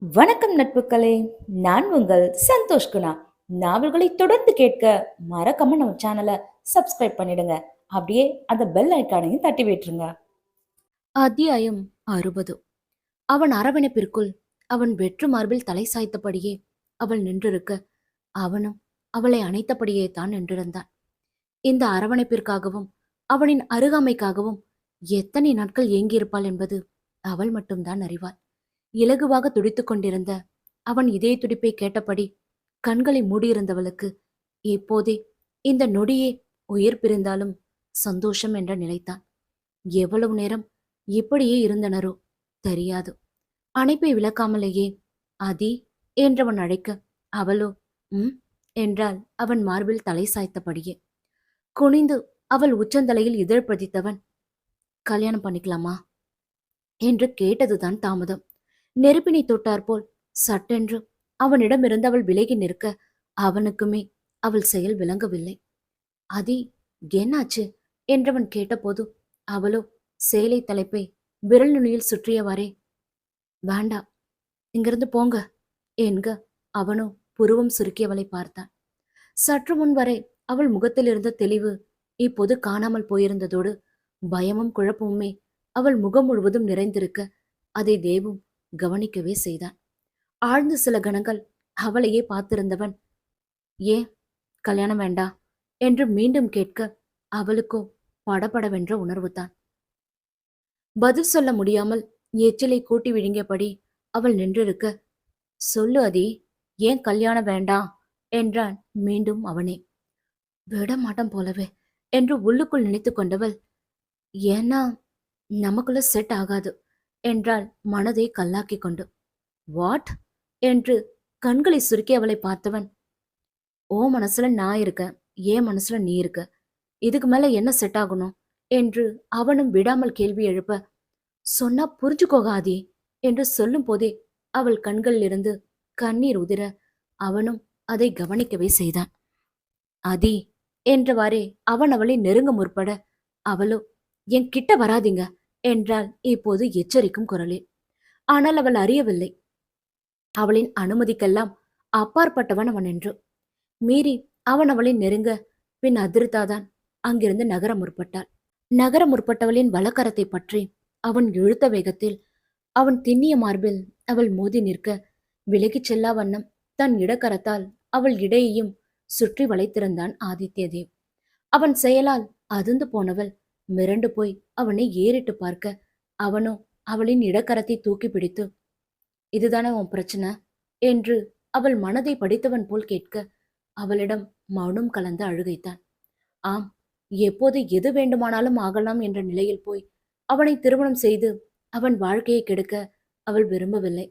வணக்கம் நட்புகளே. நான் உங்கள் சந்தோஷ் குணா. நாவல்களை தொடர்ந்து கேட்க மறக்காம நம்ம சேனலை சப்ஸ்கிரைப் பண்ணிடுங்க. அப்படியே அந்த பெல் ஐக்கானையும் தட்டி விட்டுருங்க. அத்தியாயம் 60. அவன் அரவணைப்பிற்குள் அவன் வெற்று மார்பில் தலை சாய்த்தபடியே அவள் நின்றிருக்க, அவனும் அவளை அணைத்தபடியே தான் நின்றிருந்தான். இந்த அரவணைப்பிற்காகவும் அவனின் அருகாமைக்காகவும் எத்தனை நாட்கள் ஏங்கியிருப்பாள் என்பது அவள் மட்டும்தான் அறிவாள். இலகுவாக துடித்துக் கொண்டிருந்த அவன் இதய துடிப்பை கேட்டபடி கண்களை மூடியிருந்தவளுக்கு இப்போதே இந்த நொடியே உயிர் பிரிந்தாலும் சந்தோஷம் என்ற நிலைத்தான். எவ்வளவு நேரம் இப்படியே இருந்தனரோ தெரியாது. அணைப்பை விளக்காமலேயே அதி என்றவன் அழைக்க, அவளோ ம் என்றால் அவன் மார்பில் தலை சாய்த்தபடியே. குனிந்து அவள் உச்சந்தலையில் இதழ் பதித்தவன், கல்யாணம் பண்ணிக்கலாமா என்று கேட்டதுதான் தாமதம். நெருப்பினை தொட்டாற்போல் சட்டென்று அவனிடமிருந்து அவள் விலகி நிற்க, அவனுக்குமே அவள் செயல் விளங்கவில்லை. அதி, என்னாச்சு என்றவன் கேட்டபோது அவளோ சேலை தலைப்பை விரல் நுனியில் சுற்றியவாறே, வேண்டா, இங்கிருந்து போங்க என்க அவனோ புருவம் சுருக்கியவளை பார்த்தான். சற்று முன் வரை அவள் முகத்தில் இருந்த தெளிவு இப்போது காணாமல் போயிருந்ததோடு பயமும் குழப்பமுமே அவள் முகம் முழுவதும் நிறைந்திருக்க, அதை தேவும் கவனிக்கவே செய்தான். ஆழ்ந்த சில கணங்கள் அவளையே பார்த்திருந்தவன், ஏன் கல்யாணம் வேண்டா என்று மீண்டும் கேட்க, அவளுக்கோ படபடவென்ற உணர்வுதான். பதில் சொல்ல முடியாமல் எச்சிலை கூட்டி விழுங்கியபடி அவள் நின்றிருக்க, சொல்லு அதி, ஏன் கல்யாணம் வேண்டாம் என்றான் மீண்டும் அவனே. விட மாட்டான் போலவே என்று உள்ளுக்குள் நினைத்து கொண்டவள், ஏன்னா நமக்குள்ள செட் ஆகாது என்றாள் மனதை கல்லாக்கி கொண்டு. வாட் என்று கண்களை சுருக்கி அவளை பார்த்தவன், ஓ மனசுல நான் இருக்க, ஏன் மனசுல நீ இருக்க, இதுக்கு மேல என்ன செட் ஆகணும் என்று அவனும் விடாமல் கேள்வி எழுப்ப, சொன்னா புரிஞ்சுக்கோகாதி என்று சொல்லும் போதே அவள் கண்களில் இருந்து கண்ணீர் உதிர அவனும் அதை கவனிக்கவே செய்தான். அதி என்றவாறே அவன் அவளை நெருங்க முற்பட, அவளோ என் கிட்ட வராதிங்க என்றால் இப்போது எச்சரிக்கும் குரலில். ஆனால் அவள் அறியவில்லை, அவளின் அனுமதிக்கெல்லாம் அப்பாற்பட்டவன் அவன் என்று. மீறி அவன் அவளை நெருங்க, பின் அதிர்த்தாதான் அங்கிருந்து நகர முற்பட்டாள். நகர முற்பட்டவளின் வலக்கரத்தை பற்றி அவன் இழுத்த வேகத்தில் அவன் திண்ணிய மார்பில் அவள் மோதி நிற்க, விலகிச் செல்லா வண்ணம் தன் இடக்கரத்தால் அவள் இடையையும் சுற்றி வளைத்திருந்தான் ஆதித்யதேவ். அவன் செயலால் அதிர்ந்து போனவள் மிரண்டு போய் அவனை ஏறிட்டு பார்க்க, அவனோ அவளின் இடக்கரத்தை தூக்கி பிடித்து, இதுதானே உன் பிரச்சனை என்று அவள் மனதை படித்தவன் போல் கேட்க, அவளிடம் மௌனம் கலந்த அழுகைத்தான். ஆம், எப்போது எது வேண்டுமானாலும் ஆகலாம் என்ற நிலையில் போய் அவனை திருமணம் செய்து அவன் வாழ்க்கையை கெடுக்க அவள் விரும்பவில்லை.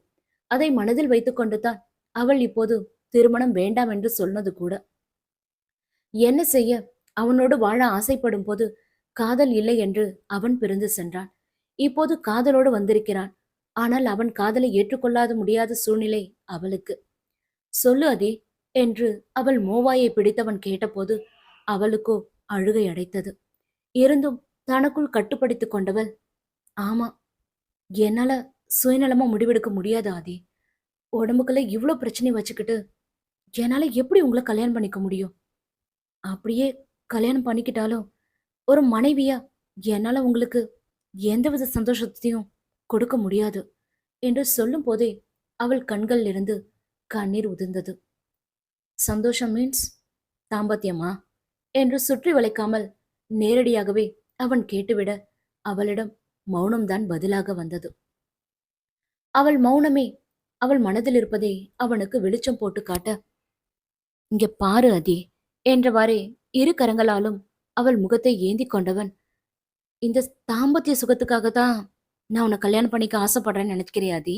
அதை மனதில் வைத்துக்கொண்டு தான் அவள் இப்போது திருமணம் வேண்டாம் என்று சொன்னது கூட. என்ன செய்ய, அவனோடு வாழ ஆசைப்படும் போது காதல் இல்லை என்று அவன் பிரிந்து சென்றான். இப்போது காதலோடு வந்திருக்கிறான். ஆனால் அவன் காதலை ஏற்றுக்கொள்ளாத முடியாத சூழ்நிலை அவளுக்கு. சொல்லு அதே என்று அவள் மோவாயை பிடித்தவன் கேட்டபோது அவளுக்கோ அழுகை அடைத்தது. இருந்தும் தனக்குள் கட்டுப்படுத்திக் கொண்டவள், ஆமா, என்னால சுயநலமா முடிவெடுக்க முடியாது ஆதி. உடம்புக்குள்ள இவ்ளோ பிரச்சனை வச்சுக்கிட்டு என்னால எப்படி உங்களை கல்யாணம் பண்ணிக்க முடியும்? அப்படியே கல்யாணம் பண்ணிக்கிட்டாலும் ஒரு மனைவியா என்னால உங்களுக்கு எந்தவித சந்தோஷத்தையும் கொடுக்க முடியாது என்று சொல்லும் போதே அவள் கண்களில் இருந்து கண்ணீர் உதிர்ந்தது. சந்தோஷம் மீன்ஸ் தாம்பத்தியமா என்று சுற்றி வளைக்காமல் நேரடியாகவே அவன் கேட்டுவிட, அவளிடம் மௌனம்தான் பதிலாக வந்தது. அவள் மௌனமே அவள் மனதில் இருப்பதை அவனுக்கு வெளிச்சம் போட்டு காட்ட, இங்க பாரு அதி என்றவாறே இரு கரங்களாலும் அவள் முகத்தை ஏந்தி கொண்டவன், இந்த தாம்பத்திய சுகத்துக்காகத்தான் நான் உன்னை கல்யாணம் பண்ணிக்க ஆசைப்படுறேன்னு நினைக்கிறியாதி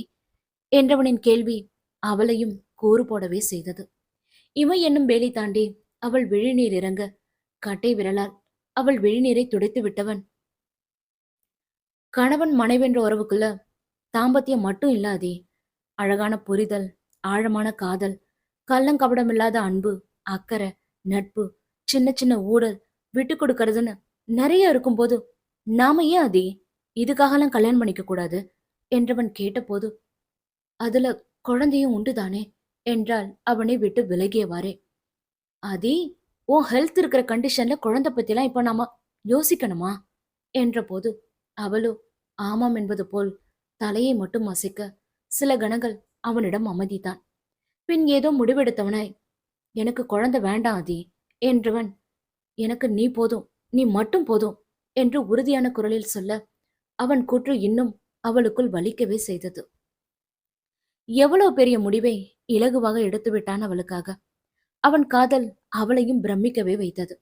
என்றவனின் கேள்வி அவளையும் கூறு போடவே செய்தது. இமை என்னும் வேலை தாண்டி அவள் விழிநீர் இறங்க, கட்டை விரலால் அவள் விழிநீரை துடைத்து விட்டவன், கணவன் மனைவென்ற உறவுக்குள்ள தாம்பத்தியம் மட்டும் இல்லாதே, அழகான புரிதல், ஆழமான காதல், கள்ளங்கபடமில்லாத அன்பு, அக்கறை, நட்பு, சின்ன சின்ன ஊடல், விட்டு கொடுக்கறதுன்னு நிறைய இருக்கும்போது நாம ஏன் அதே இதுக்காகலாம் கல்யாணம் பண்ணிக்க கூடாது என்றவன் கேட்டபோது, அதுல குழந்தையும் உண்டுதானே என்றால் அவனை விட்டு விலகியவாறே. அதே உன் ஹெல்த் இருக்கிற கண்டிஷன்ல குழந்தை பத்திலாம் இப்ப நாம யோசிக்கணுமா என்றபோது அவளோ ஆமாம் என்பது போல் தலையை மட்டும் அசைக்க சில கணங்கள் அவனிடம் அமைதிதான். பின் ஏதோ முடிவெடுத்தவனாய், எனக்கு குழந்தை வேண்டாம் ஆதி என்றவன், எனக்கு நீ போதும், நீ மட்டும் போதும் என்று உறுதியான குரலில் சொல்ல அவன் கூற்று இன்னும் அவளுக்குள் வலிக்கவே செய்தது. எவ்வளவு பெரிய முடிவை இலகுவாக எடுத்து விட்டான் அவளுக்காக. அவன் காதல் அவளையும் பிரமிக்கவே வைத்தது.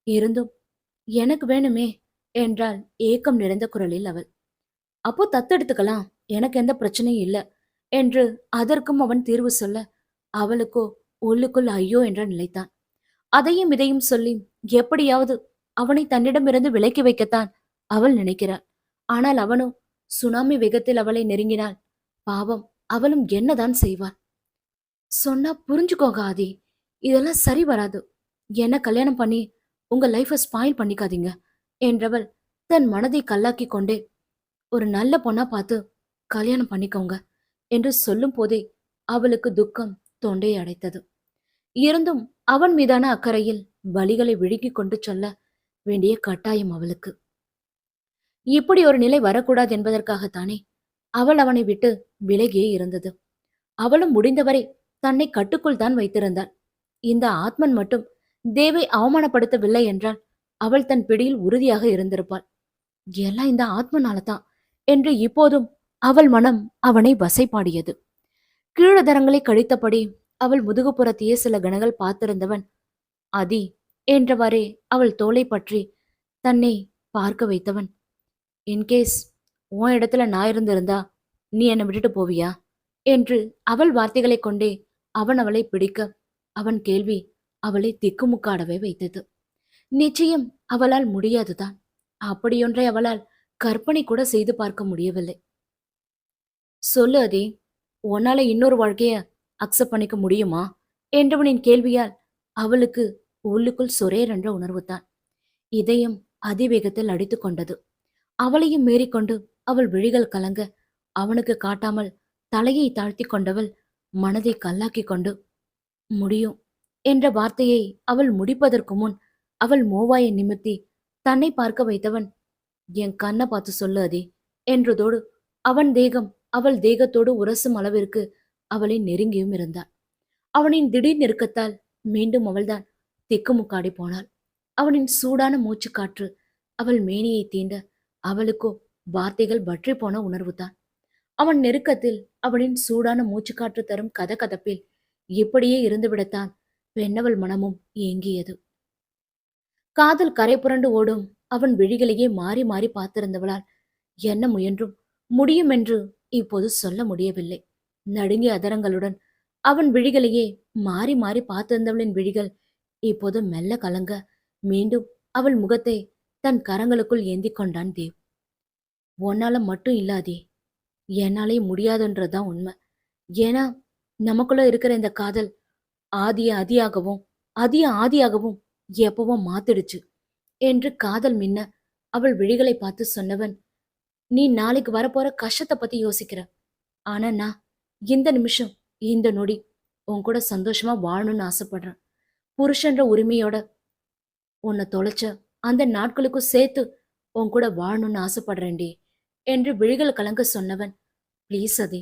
இருந்தும் எனக்கு வேணுமே என்றாள் ஏக்கம் நிறைந்த குரலில் அவள். அப்போ தத்தெடுத்துக்கலாம், எனக்கு எந்த பிரச்சனையும் இல்ல என்று அதற்கும் அவன் தீர்வு சொல்ல அவளுக்கோ உள்ளுக்குள் ஐயோ என்று நிலைத்தான். அதையும் இதையும் சொல்லி எப்படியாவது அவனை தன்னிடமிருந்து விலக்கி வைக்கத்தான் அவள் நினைக்கிறாள். ஆனால் அவனோ சுனாமி வேகத்தில் அவளை நெருங்கினாள். பாவம், அவளும் என்னதான் செய்வாள்? சொன்னா புரிஞ்சுக்கோங்க ஆதி, இதெல்லாம் சரி வராது. என்ன கல்யாணம் பண்ணி உங்க லைஃப ஸ்பாயில் பண்ணிக்காதீங்க என்றவள் தன் மனதை கல்லாக்கி கொண்டே, ஒரு நல்ல பொண்ணா பார்த்து கல்யாணம் பண்ணிக்கோங்க என்று சொல்லும் போதே அவளுக்கு துக்கம் தொண்டையை அடைத்தது. இருந்தும் அவன் மீதான அக்கறையில் வலிகளை விழுங்கிக் கொண்டு சொல்ல வேண்டிய கட்டாயம் அவளுக்கு. இப்படி ஒரு நிலை வரக்கூடாது என்பதற்காகத்தானே அவள் அவனை விட்டு விலகியே இருந்தது. அவளும் முடிந்தவரை தன்னை கட்டுக்குள் தான் வைத்திருந்தாள். இந்த ஆத்மன் மட்டும் தேவை அவமானப்படுத்தவில்லை என்றால் அவள் தன் பிடியில் உறுதியாக இருந்திருப்பாள். எல்லாம் இந்த ஆத்மனாலதான் என்று இப்போதும் அவள் மனம் அவனை வசைபாடியது. கீழதரங்களை கழித்தபடி அவள் முதுகுப்புறத்தையே சில கணங்கள் பார்த்திருந்தவன், அதி என்றவாறே அவள் தோளை பற்றி தன்னை பார்க்க வைத்தவன், இன்கேஸ் உன் இடத்துல நான் இருந்திருந்தா நீ என்னை விட்டுட்டு போவியா என்று அவள் வார்த்தைகளைக் கொண்டே அவன் அவளை பிடிக்க அவன் கேள்வி அவளை திக்குமுக்காடவே வைத்தது. நிச்சயம் அவளால் முடியாதுதான். அப்படியொன்றை அவளால் கற்பனை கூட செய்து பார்க்க முடியவில்லை. சொல்லு அதே, உன்னால இன்னொரு வாழ்க்கைய அக்செப்ட் பண்ணிக்க முடியுமா என்றவனின் கேள்வியால் அவளுக்கு உள்ளுக்குள் சொரேர் என்ற உணர்வு தான். இதயம் அதிவேகத்தில் அடித்து கொண்டது. அவளையும் மீறிக்கொண்டு அவள் விழிகள் கலங்க அவனுக்கு காட்டாமல் தலையை தாழ்த்தி கொண்டவள் மனதை கல்லாக்கி கொண்டு, முடியும் என்ற வார்த்தையை அவள் முடிப்பதற்கு முன் அவள் மோவாயை நிமிர்த்தி தன்னை பார்க்க வைத்தவன், என் கண்ணை பார்த்து சொல்லு அதே என்றதோடு அவன் தேகம் அவள் தேகத்தோடு உரசும் அளவிற்கு அவளை நெருங்கியும் இருந்தாள். அவனின் திடீர் நெருக்கத்தால் மீண்டும் அவள்தான் திக்குமுக்காடி போனாள். அவனின் சூடான மூச்சு காற்று அவள் மேனியை தீண்ட அவளுக்கோ வார்த்தைகள் வற்றி போன உணர்வுதான். அவன் நெருக்கத்தில் அவனின் சூடான மூச்சுக்காற்று தரும் கதகதப்பில் இப்படியே இருந்துவிடத்தான் பெண்ணவள் மனமும் ஏங்கியது. காதல் கரை புரண்டு ஓடும் அவன் விழிகளையே மாறி மாறி பார்த்திருந்தவளால் என்ன முயன்றும் முடியும் என்று இப்போது சொல்ல முடியவில்லை. நடுங்கிய அதரங்களுடன் அவன் விழிகளையே மாறி மாறி பார்த்திருந்தவளின் விழிகள் இப்போது மெல்ல கலங்க மீண்டும் அவள் முகத்தை தன் கரங்களுக்குள் ஏந்தி கொண்டான் தேவ். உன்னால மட்டும் இல்லாதே, என்னாலே முடியாதுன்றதுதான் உண்மை. ஏன்னா நமக்குள்ள இருக்கிற இந்த காதல் ஆதிய அதியாகவும் அதிய ஆதியாகவும் எப்பவும் மாத்திடுச்சு என்று காதல் மின்ன அவள் விழிகளை பார்த்து சொன்னவன், நீ நாளைக்கு வரப்போற கஷ்டத்தை பத்தி யோசிக்கிற. ஆனா நான் இந்த நிமிஷம் இந்த நொடி உன் கூட சந்தோஷமா வாழணும்னு ஆசைப்படுறேன். புருஷன்ற உரிமையோட உன்னை தொலைச்ச அந்த நாட்களுக்கும் சேர்த்து உன் கூட வாழணும்னு ஆசைப்படுறேன்டி என்று விழிகள் கலங்க சொன்னவன், ப்ளீஸ் அதே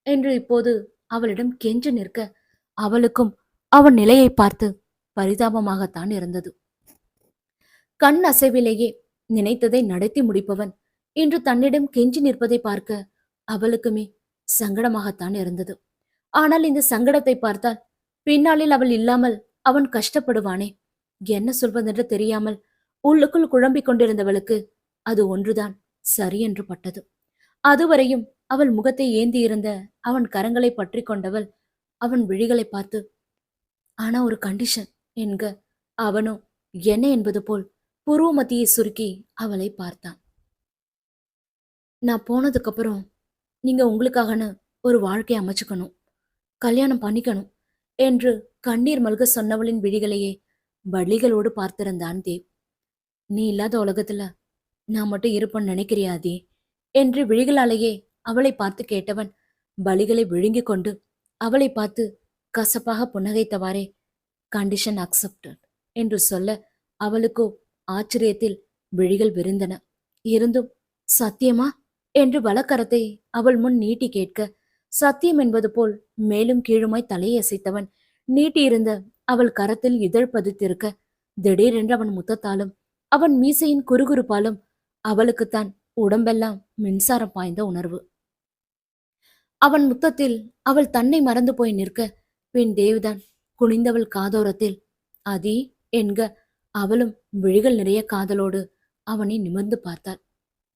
என்று இப்போது அவளிடம் கெஞ்சு நிற்க அவளுக்கும் அவன் நிலையை பார்த்து பரிதாபமாகத்தான் இருந்தது. கண் அசைவிலேயே நினைத்ததை நடத்தி முடிப்பவன் இன்று தன்னிடம் கெஞ்சி நிற்பதை பார்க்க அவளுக்குமே சங்கடமாகத்தான் இருந்தது. ஆனால் இந்த சங்கடத்தை பார்த்தால் பின்னாளில் அவள் இல்லாமல் அவன் கஷ்டப்படுவானே, என்ன சொல்வதென்று தெரியாமல் உள்ளுக்குள் குழம்பிக் கொண்டிருந்தவளுக்கு அது ஒன்றுதான் சரி என்று பட்டது. அதுவரையும் அவள் முகத்தை ஏந்தியிருந்த அவன் கரங்களை பற்றி கொண்டவள் அவன் விழிகளை பார்த்து, ஆனா ஒரு கண்டிஷன் என்க அவனோ என்ன என்பது போல் புருவ மத்தியை சுருக்கி அவளை பார்த்தான். நான் போனதுக்கு அப்புறம் நீங்க உங்களுக்காகன்னு ஒரு வாழ்க்கையை அமைச்சுக்கணும், கல்யாணம் பண்ணிக்கணும் என்று கண்ணீர் மல்க சொன்னவளின் விழிகளையே வழிகளோடு பார்த்திருந்தான் தேவ். நீ இல்லாத உலகத்துல நான் மட்டும் இருப்பேன்னு நினைக்கிறியாதே என்று விழிகளாலேயே அவளை பார்த்து கேட்டவன் பலிகளை விழுங்கிக் கொண்டு அவளை பார்த்து கசப்பாக புன்னகைத்தவாறே கண்டிஷன் அக்செப்டட் என்று சொல்ல அவளுக்கோ ஆச்சரியத்தில் விழிகள் விரிந்தன. இருந்தும் சத்தியமா என்று வலக்கரத்தை அவள் முன் நீட்டி கேட்க, சத்தியம் என்பது போல் மேலும் கீழுமாய் தலையை அசைத்தவன் நீட்டியிருந்த அவள் கரத்தில் இதழ் பதித்திருக்க, திடீரென்று அவன் முத்தத்தாலும் அவன் மீசையின் குறுகுறுப்பாலும் அவளுக்குத்தான் உடம்பெல்லாம் மின்சாரம் பாய்ந்த உணர்வு. அவன் முத்தத்தில் அவள் தன்னை மறந்து போய் நிற்க, பின் தேவ்தான் குனிந்தவள் காதோரத்தில் அதி என்க அவளும் விழிகள் நிறைய காதலோடு அவனை நிமிர்ந்து பார்த்தாள்.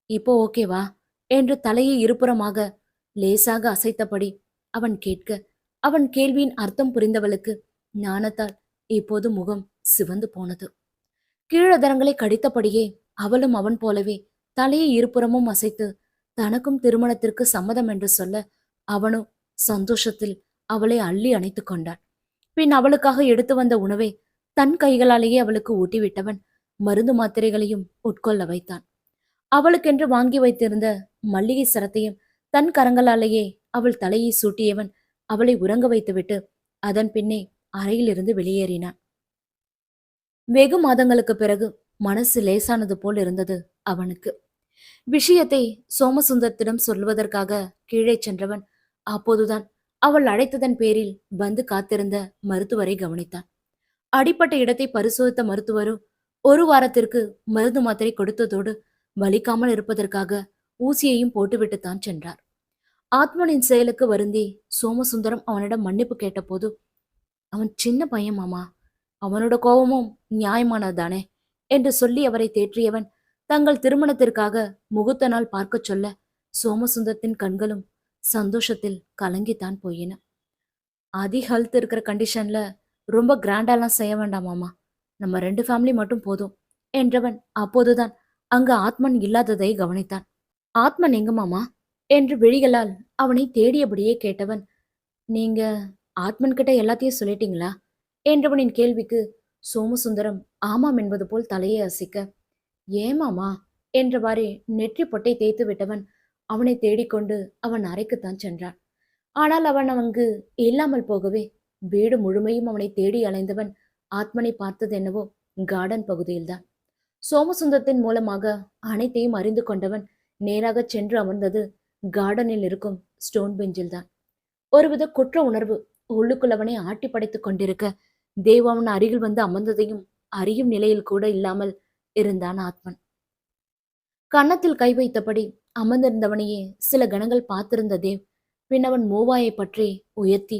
இப்போ ஓகேவா என்று தலையை இருபுறமாக லேசாக அசைத்தபடி அவன் கேட்க, அவன் கேள்வியின் அர்த்தம் புரிந்தவளுக்கு ஞானத்தால் இப்போது முகம் சிவந்து போனது. கீழதரங்களை கடித்தபடியே அவளும் அவன் போலவே தலையை இருபுறமும் அசைத்து தனக்கும் திருமணத்திற்கு சம்மதம் என்று சொல்ல, அவனோ சந்தோஷத்தில் அவளை அள்ளி அணைத்துக் கொண்டான். பின் அவளுக்காக எடுத்து வந்த உணவை தன் கைகளாலேயே அவளுக்கு ஊட்டிவிட்டவன் மருந்து மாத்திரைகளையும் உட்கொள்ள வைத்தான். அவளுக்கென்று வாங்கி வைத்திருந்த மல்லிகை சரத்தையும் தன் கரங்களாலேயே அவள் தலையை சூட்டியவன் அவளை உறங்க வைத்துவிட்டு அதன் பின்னே அறையிலிருந்து வெளியேறினான். வெகு மாதங்களுக்கு பிறகு மனசு லேசானது போல் இருந்தது அவனுக்கு. விஷயத்தை சோமசுந்தரத்திடம் சொல்வதற்காக கீழே சென்றவன் அப்போதுதான் அவள் அழைத்ததன் பேரில் வந்து காத்திருந்த மருத்துவரை கவனித்தான். அடிப்பட்ட இடத்தை பரிசோதித்த மருத்துவரோ ஒரு வாரத்திற்கு மருந்து மாத்திரை கொடுத்ததோடு வலிக்காமல் இருப்பதற்காக ஊசியையும் போட்டுவிட்டுத்தான் சென்றார். ஆத்மனின் செயலுக்கு வருந்தி சோமசுந்தரம் அவனிடம் மன்னிப்பு கேட்டபோது, அவன் சின்ன பையன் மாமா, அவனோட கோபமும் நியாயமானதுதானே என்று சொல்லி அவரை தேற்றியவன் தங்கள் திருமணத்திற்காக முகூர்த்த நாள் பார்க்கச் சொல்ல, சோமசுந்தரத்தின் கண்களும் சந்தோஷத்தில் கலங்கித்தான் போயின. அதிக ஹெல்த் இருக்கிற கண்டிஷன்ல ரொம்ப கிராண்டாலாம் செய்ய வேண்டாம் மாமா, நம்ம 2 ஃபேமிலி மட்டும் போதும் என்றவன் அப்போதுதான் அங்கு ஆத்மன் இல்லாததை கவனித்தான். ஆத்மன் எங்க மாமா என்று விழிகளால் அவனை தேடியபடியே கேட்டவன், நீங்க ஆத்மன் கிட்ட எல்லாத்தையும் சொல்லிட்டீங்களா என்றவனின் கேள்விக்கு சோமசுந்தரம் ஆமாம் என்பது போல் தலையை அசைக்க, ஏமாமா என்றவாறே நெற்றி பொட்டை தேய்த்து விட்டவன் அவனை தேடிக்கொண்டு அவன் அறைக்குத்தான் சென்றான். ஆனால் அவன் அங்கு இல்லாமல் போகவே வீடு முழுமையும் அவனை தேடி அலைந்தவன் ஆத்மனை பார்த்தது என்னவோ கார்டன் பகுதியில்தான். சோமசுந்தரத்தின் மூலமாக அனைத்தையும் அறிந்து கொண்டவன் நேராக சென்று அமர்ந்தது கார்டனில் இருக்கும் ஸ்டோன் பெஞ்சில் தான். ஒருவித குற்ற உணர்வு உள்ளுக்குள் அவனை ஆட்டி படைத்துக் கொண்டிருக்க, தேவ் அவன் அருகில் வந்து அமர்ந்ததையும் அறியும் நிலையில் கூட இல்லாமல் இருந்தான் ஆத்மன். கன்னத்தில் கை வைத்தபடி அமர்ந்திருந்தவனையே சில கணங்கள் பார்த்திருந்த தேவ் பின் அவன் மூவாயை பற்றி உயர்த்தி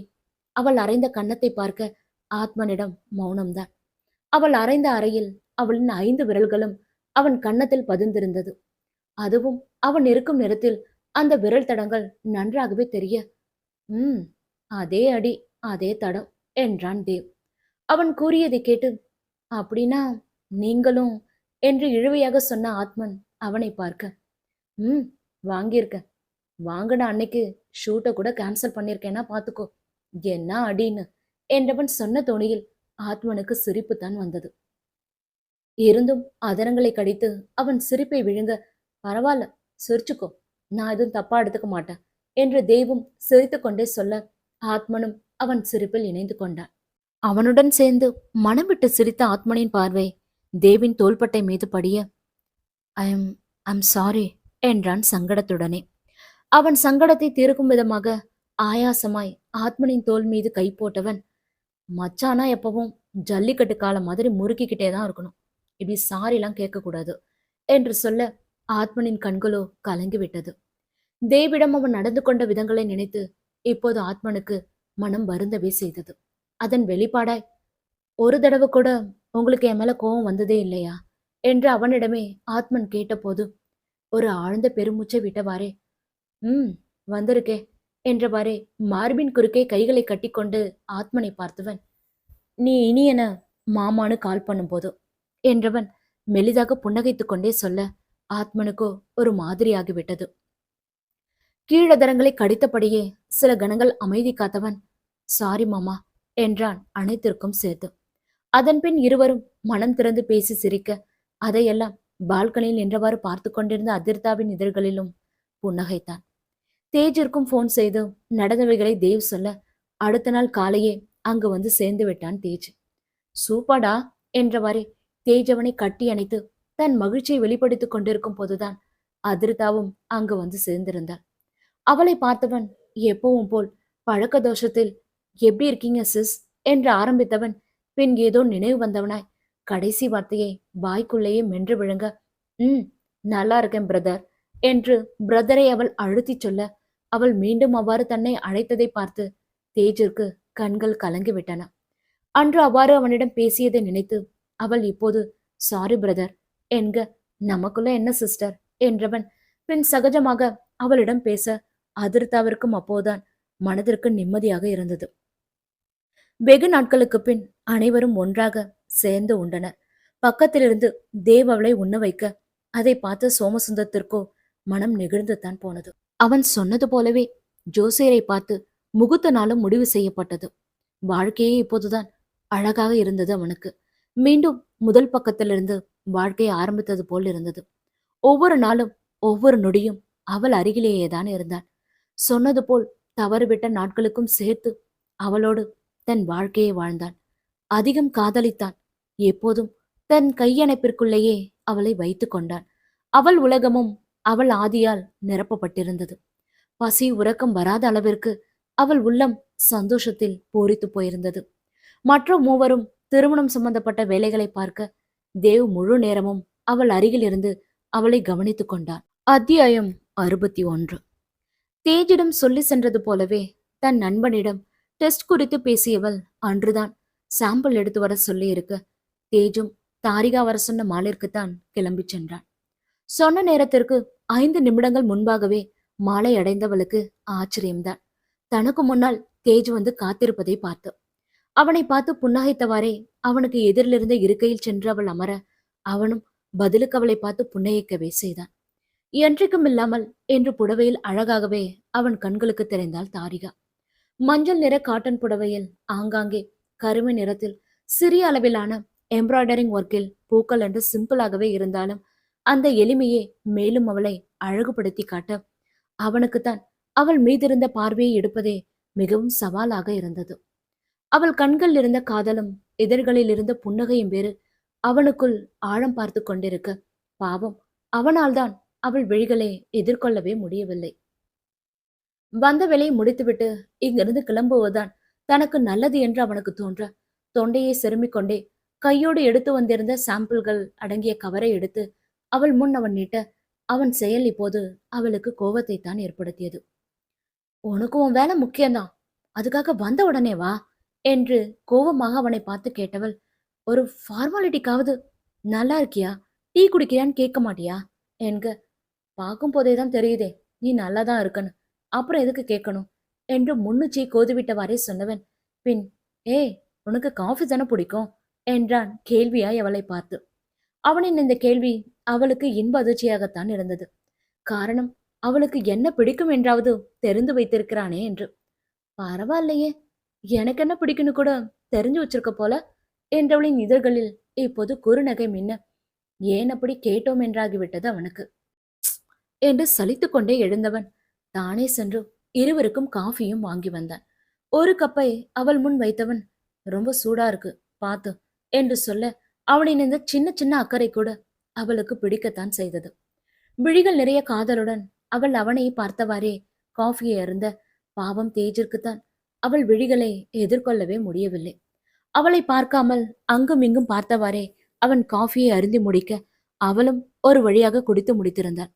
அவள் அரைந்த கன்னத்தை பார்க்க ஆத்மனிடம் மௌனம்தான். அவள் அரைந்த அறையில் அவளின் 5 விரல்களும் அவன் கன்னத்தில் பதிந்திருந்தது. அதுவும் அவன் இருக்கும் நேரத்தில் அந்த விரல் தடங்கள் நன்றாகவே தெரிய, அதே அடி அதே தடம் என்றான் தேவ். அவன் கூறியதை கேட்டு, அப்படின்னா நீங்களும் என்று இழுவையாக சொன்ன ஆத்மன் அவனை பார்க்க, வாங்கியிருக்க, வாங்கின அன்னைக்கு ஷூட்டை கூட கேன்சல் பண்ணியிருக்கேன்னா பார்த்துக்கோ, என்ன அடின்னு என்றவன் சொன்ன தோணியில் ஆத்மனுக்கு சிரிப்பு தான் வந்தது. இருந்தும் அதரங்களை கடித்து அவன் சிரிப்பை விழுங்க, பரவாயில்ல சிரிச்சுக்கோ, நான் எதுவும் தப்பா எடுத்துக்க மாட்டேன் என்று தெய்வம் சிரித்து கொண்டே சொல்ல, ஆத்மனும் அவன் சிரிப்பில் இணைந்து கொண்டான். அவனுடன் சேர்ந்து மனம் விட்டு சிரித்த ஆத்மனின் பார்வை தேவின் தோள்பட்டை மீது படிய, ஐம் சாரி என்றான் சங்கடத்துடனே. அவன் சங்கடத்தை தீர்க்கும் விதமாக ஆயாசமாய் ஆத்மனின் தோள் மீது கை போட்டவன், மச்சானா எப்பவும் ஜல்லிக்கட்டு காலம் மாதிரி முறுக்கிக்கிட்டே தான் இருக்கணும், இப்படி சாரிலாம் கேட்கக்கூடாது என்று சொல்ல ஆத்மனின் கண்களோ கலங்கிவிட்டது. தேவிடம் அவன் நடந்து கொண்ட விதங்களை நினைத்து இப்போது ஆத்மனுக்கு மனம் வருந்தவே செய்தது. அதன் வெளிப்பாடாய், ஒரு தடவை கூட உங்களுக்கு என் மேல கோபம் வந்ததே இல்லையா என்று அவனிடமே ஆத்மன் கேட்டபோது ஒரு ஆழ்ந்த பெருமூச்சை விட்டவாறே, வந்திருக்கே என்றவாறே மார்பின் குறுக்கே கைகளை கட்டிக்கொண்டு ஆத்மனை பார்த்தவன், நீ இனி என மாமானு கால் பண்ணும் போது என்றவன் மெலிதாக புன்னகைத்து கொண்டே சொல்ல, ஆத்மனுக்கோ ஒரு மாதிரியாகிவிட்டது. கீழதரங்களை கடித்தபடியே சில கணங்கள் அமைதி காத்தவன், சாரி மாமா என்றான் அனைத்திற்கும் சேர்த்து. அதன்பின் இருவரும் மனம் திறந்து பேசி சிரிக்க, அதையெல்லாம் பால்கனியில் நின்றவாறு பார்த்து கொண்டிருந்த அதிர்தாவின் இதழ்களிலும் புன்னகைத்தான். தேஜிற்கும் போன் செய்து நடந்தவைகளை தேவ் சொல்ல, அடுத்த நாள் காலையே அங்கு வந்து சேர்ந்து விட்டான் தேஜ். சூப்படா என்றவாறே தேஜ் அவனை கட்டி அணைத்து தன் மகிழ்ச்சியை வெளிப்படுத்திக் கொண்டிருக்கும் போதுதான் அதிர்தாவும் அங்கு வந்து சேர்ந்திருந்தாள். அவளை பார்த்தவன் எப்பவும் போல் பழக்க தோஷத்தில் எப்படி இருக்கீங்க சிஸ் என்று ஆரம்பித்தவன் பின் ஏதோ நினைவு வந்தவனாய் கடைசி வார்த்தையை வாய்க்குள்ளேயே மென்று விழுங்க, ம் நல்லா இருக்கேன் பிரதர் என்று பிரதரை அவள் அழுத்திச் சொல்ல, அவள் மீண்டும் அவ்வாறு தன்னை அழைத்ததை பார்த்து தேஜிற்கு கண்கள் கலங்கிவிட்டன. அன்று அவ்வாறு அவனிடம் பேசியதை நினைத்து அவள் இப்போது சாரி பிரதர் என்க, நமக்குள்ள என்ன சிஸ்டர் என்றவன் பின் சகஜமாக அவளிடம் பேச அதிர்தாவிற்கும் அப்போதான் மனதிற்கு நிம்மதியாக இருந்தது. வெகு நாட்களுக்கு பின் அனைவரும் ஒன்றாக சேர்ந்து உண்டனர். பக்கத்திலிருந்து தேவ் அவளை உண்ண வைக்க அதை பார்த்த சோமசுந்தரத்திற்கோ மனம் நெகிழ்ந்துதான் போனது. அவன் சொன்னது போலவே ஜோசியரை பார்த்து முகூர்த்த நாளும் முடிவு செய்யப்பட்டது. வாழ்க்கையே இப்போதுதான் அழகாக இருந்தது அவனுக்கு. மீண்டும் முதல் பக்கத்திலிருந்து வாழ்க்கை ஆரம்பித்தது போல் இருந்தது. ஒவ்வொரு நாளும் ஒவ்வொரு நொடியும் அவள் அருகிலேயேதான் இருந்தான். சொன்னது போல் தவறுவிட்ட நாட்களுக்கும் சேர்த்து அவளோடு தன் வாழ்க்கையை வாழ்ந்தான். அதிகம் காதலித்தான். எப்போதும் தன் கையணைப்பிற்குள்ளேயே அவளை வைத்து கொண்டான். அவள் உலகமும் அவள் ஆதியால் நிரப்பப்பட்டிருந்தது. பசி உறக்கம் வராத அளவிற்கு அவள் உள்ளம் சந்தோஷத்தில் பூரித்து போயிருந்தது. மற்ற மூவரும் திருமணம் சம்பந்தப்பட்ட வேலைகளை பார்க்க தேவ் முழு நேரமும் அவள் அருகில் இருந்து அவளை கவனித்துக் கொண்டான். அத்தியாயம் 61. தேஜிடம் சொல்லி சென்றது போலவே தன் நண்பனிடம் டெஸ்ட் குறித்து பேசியவள் அன்றுதான் சாம்பிள் எடுத்து வர சொல்லி இருக்க தேஜும் தாரிகா வர சொன்ன மாலிற்குத்தான் கிளம்பி சென்றான். சொன்ன நேரத்திற்கு 5 நிமிடங்கள் முன்பாகவே மாலை அடைந்தவளுக்கு ஆச்சரியம்தான். தனக்கு முன்னால் தேஜ் வந்து காத்திருப்பதை பார்த்து அவனை பார்த்து புன்னகைத்தவாறே அவனுக்கு எதிரிலிருந்த இருக்கையில் சென்று அவள் அமர அவனும் பதிலுக்கு அவளை பார்த்து புன்னகைக்கவே செய்தான். என்றைக்கும் இல்லாமல் என்று புடவையில் அழகாகவே அவன் கண்களுக்கு தெரிந்தாள் தாரிகா. மஞ்சள் நிற காட்டன் புடவையில் ஆங்காங்கே கருமை நிறத்தில் சிறிய அளவிலான எம்ப்ராய்டரிங் ஒர்க்கில் பூக்கள் என்று சிம்பிளாகவே இருந்தாலும் அந்த எளிமையே மேலும் அவளை அழகுபடுத்தி காட்ட அவனுக்குத்தான் அவள் மீதிருந்த பார்வையை எடுப்பதே மிகவும் சவாலாக இருந்தது. அவள் கண்கள் இருந்த காதலும் இதழ்களில் இருந்த புன்னகையும் வேறு அவனுக்குள் ஆழம் பார்த்து கொண்டிருக்க பாவம் அவனால்தான் அவள் விழிகளை எதிர்கொள்ளவே முடியவில்லை. வந்த வேலையை முடித்துவிட்டு இங்கிருந்து கிளம்புவதுதான் தனக்கு நல்லது என்று அவனுக்கு தோன்ற தொண்டையை செருமிக் கொண்டே கையோடு எடுத்து வந்திருந்த சாம்பிள்கள் அடங்கிய கவரை எடுத்து அவள் முன் அவன் நீட்ட அவன் செயல் இப்போது அவளுக்கு கோபத்தை தான் ஏற்படுத்தியது. உனக்கு உன் வேலை முக்கியம்தான், அதுக்காக வந்த உடனே வா என்று கோபமாக அவனை பார்த்து கேட்டவள், ஒரு ஃபார்மாலிட்டிக்காவது நல்லா இருக்கியா, டீ குடிக்கிறியான்னு கேட்க மாட்டியா என்க, பார்க்கும் போதேதான் தெரியுதே நீ நல்லாதான் இருக்கன்னு, அப்புறம் எதுக்கு கேட்கணும் என்று முன்னுச்சி கோதுவிட்டவாறே சொன்னவன் பின், ஏய் உனக்கு காஃபி தானே பிடிக்கும் என்றான் கேள்வியாய் அவளை பார்த்து. அவனின் இந்த கேள்வி அவளுக்கு இன்ப அதிர்ச்சியாகத்தான் இருந்தது. காரணம் அவளுக்கு என்ன பிடிக்கும் என்றாவது தெரிந்து வைத்திருக்கிறானே என்று. பரவாயில்லையே, எனக்கு என்ன பிடிக்குன்னு கூட தெரிஞ்சு வச்சிருக்க போல என்றவளின் இதழ்களில் இப்போது குறுநகை மின்ன, ஏன் அப்படி கேட்டோம் என்றாகிவிட்டது அவனுக்கு என்று சலித்து கொண்டே எழுந்தவன் தானே சென்று இருவருக்கும் காஃபியும் வாங்கி வந்தான். ஒரு கப்பை அவள் முன் வைத்தவன், ரொம்ப சூடா இருக்கு பார்த்து என்று சொல்ல அவனின் இந்த சின்ன சின்ன அக்கறை கூட அவளுக்கு பிடிக்கத்தான் செய்தது. விழிகள் நிறைய காதலுடன் அவள் அவனை பார்த்தவாறே காஃபியை அருந்த பாவம் தேஜிற்குத்தான் அவள் விழிகளை எதிர்கொள்ளவே முடியவில்லை. அவளை பார்க்காமல் அங்கும் இங்கும் பார்த்தவாறே அவன் காஃபியை அருந்தி முடிக்க அவளும் ஒரு வழியாக குடித்து முடித்திருந்தாள்.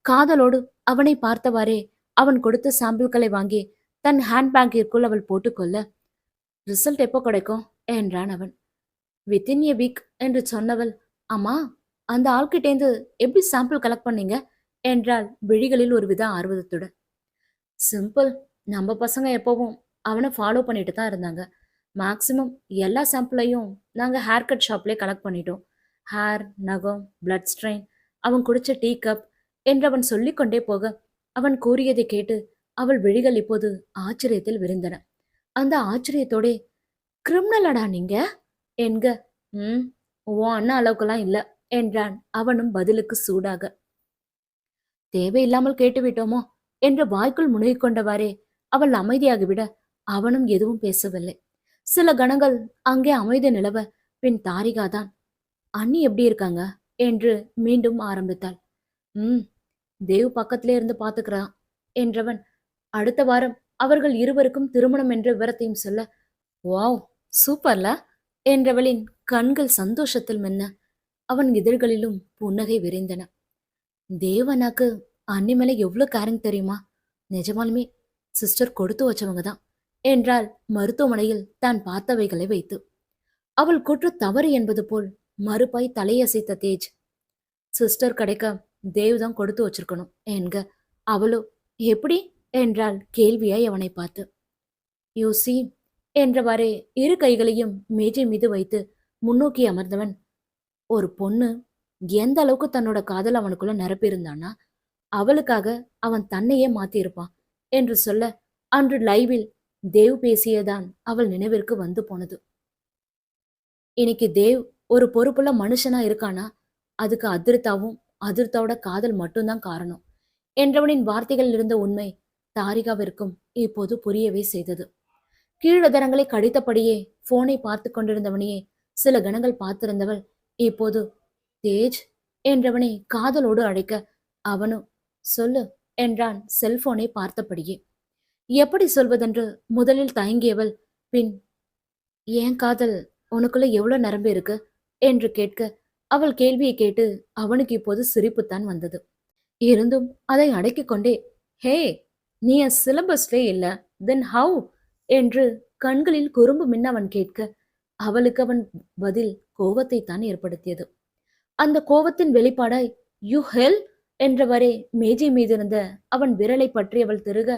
காதலோடு அவனை பார்த்தவாறே அவன் கொடுத்த சாம்பிள்களை வாங்கி தன் ஹேண்ட்பேக்கிற்குள் அவள் போட்டுக்கொள்ள, ரிசல்ட் எப்போ கிடைக்கும் என்றான் அவன். வித்தின் ஏ வீக் என்று சொன்னவள், அம்மா அந்த ஆள்கிட்டேந்து எப்படி சாம்பிள் கலெக்ட் பண்ணீங்க என்றாள் விழிகளில் ஒரு வித ஆர்வத்துடன். சிம்பிள், நம்ம பசங்க எப்பவும் அவனை ஃபாலோ பண்ணிட்டு தான் இருந்தாங்க. மேக்சிமம் எல்லா சாம்பிளையும் நாங்கள் ஹேர் கட் ஷாப்லேயே கலெக்ட் பண்ணிட்டோம். ஹேர், நகம், பிளட் ஸ்ட்ரெயின், அவன் குடிச்ச டீ கப் என்றவன் சொல்லிக்கொண்டே போக அவன் கூறியதை கேட்டு அவள் விழிகள் இப்போது ஆச்சரியத்தில் விரிந்தன. அந்த ஆச்சரியத்தோடே, கிரிமினலடா நீங்க என்க, ஓ அண்ணா அளவுக்குலாம் இல்ல என்றான் அவனும் பதிலுக்கு சூடாக. தேவையில்லாமல் கேட்டுவிட்டோமோ என்று வாய்க்குள் முழுகிக் கொண்டவாறே அவள் அமைதியாகிவிட அவனும் எதுவும் பேசவில்லை. சில கணங்கள் அங்கே அமைதி நிலவ, பின் தாரிகா தான், அண்ணி எப்படி இருக்காங்க என்று மீண்டும் ஆரம்பித்தாள். ம், தேவ் பக்கத்திலே இருந்து பாத்துக்கிறா என்றவன் அடுத்த வாரம் அவர்கள் இருவருக்கும் திருமணம் என்ற விவரத்தையும் சொல்ல, வாவ், சூப்பர்ல என்றவளின் கண்கள் சந்தோஷத்தில் மின்ன, அவன் இதழ்களிலும் புன்னகை விரிந்தன. தேவனாக்கு அண்ணி மேல எவ்வளவு கேரிங் தெரியுமா? நிஜமாலுமே சிஸ்டர் கொடுத்து வச்சவங்க தான் என்றாள் மருத்துவமனையில் தான் பார்த்தவைகளை வைத்து. அவள் குற்ற தவறு என்பது போல் மறுப்பாய் தலையசைத்த தேஜ், சிஸ்டர் கிடைக்க தேவ் தான் கொடுத்து வச்சிருக்கணும் என்க. அவளோ எப்படி என்றாள் கேள்வியாய் அவனை பார்த்து. யூசி என்றவாறே இரு கைகளையும் மேஜை மீது வைத்து முன்னோக்கி அமர்ந்தவன், ஒரு பொண்ணு எந்த அளவுக்கு தன்னோட காதல் அவனுக்குள்ள நிரப்பியிருந்தானா அவளுக்காக அவன் தன்னையே மாத்தியிருப்பான் என்று சொல்ல, அன்று லைவில் தேவ் பேசியதான் அவள் நினைவிற்கு வந்து போனது. இன்னைக்கு தேவ் ஒரு பொறுப்புள்ள மனுஷனா இருக்கானா, அதுக்கு அதிர்த்தாவும் அதிர்த்தாவோட காதல் மட்டும்தான் காரணம் என்றவனின் வார்த்தைகளில் இருந்த உண்மை தாரிகாவிற்கும் இப்போது புரியவே செய்தது. கீழதரங்களை கடித்தபடியே போனை பார்த்து கொண்டிருந்தவனையே சில கணங்கள் பார்த்திருந்தவள் இப்போது தேஜ் என்றவனை காதலோடு அழைக்க, அவனும் சொல்லு என்றான் செல்போனை பார்த்தபடியே. எப்படி சொல்வதென்று முதலில் தயங்கியவள் பின், ஏன் காதல் உனக்குள்ள எவ்வளவு நிரம்பி இருக்கு என்று கேட்க, அவள் கேள்வியை கேட்டு அவனுக்கு இப்போது சிரிப்புத்தான் வந்தது. இருந்தும் அதை அடக்கிக் கொண்டே, ஹே, நீ என் சிலபஸ்லே இல்ல, தென் ஹவு என்று கண்களில் குறும்பு மின்ன அவன் கேட்க, அவளுக்கு அவன் பதில் கோவத்தை தான் ஏற்படுத்தியது. அந்த கோவத்தின் வெளிப்பாடாய், யூ ஹெல் என்றவரே மேஜை மீதிருந்த அவன் விரலை பற்றி அவள் திருக,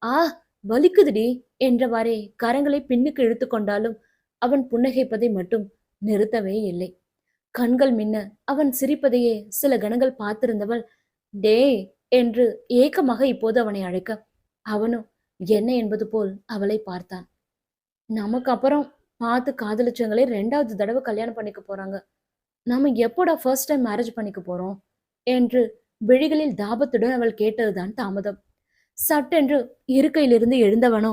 ஆ, வலிக்குதுடி என்றவாறே கரங்களை பின்னுக்கு இழுத்து கொண்டாலும் அவன் புன்னகைப்பதை மட்டும் நிறுத்தவே இல்லை. கண்கள் மின்ன அவன் சிரிப்பதையே சில கணங்கள் பார்த்திருந்தவள், டே என்று ஏக்கமாக இப்போது அவனை அழைக்க, அவனும் என்ன என்பது போல் அவளை பார்த்தான். நமக்கு அப்புறம் பார்த்து காதலிச்சவங்களே 2வது தடவை கல்யாணம் பண்ணிக்க போறாங்க, நாம எப்போடா ஃபர்ஸ்ட் டைம் மேரேஜ் பண்ணிக்க போறோம் என்று விழிகளில் தாபத்துடன் அவள் கேட்டதுதான் தாமதம். சட்டென்று இருக்கையிலிருந்து எழுந்தவனோ,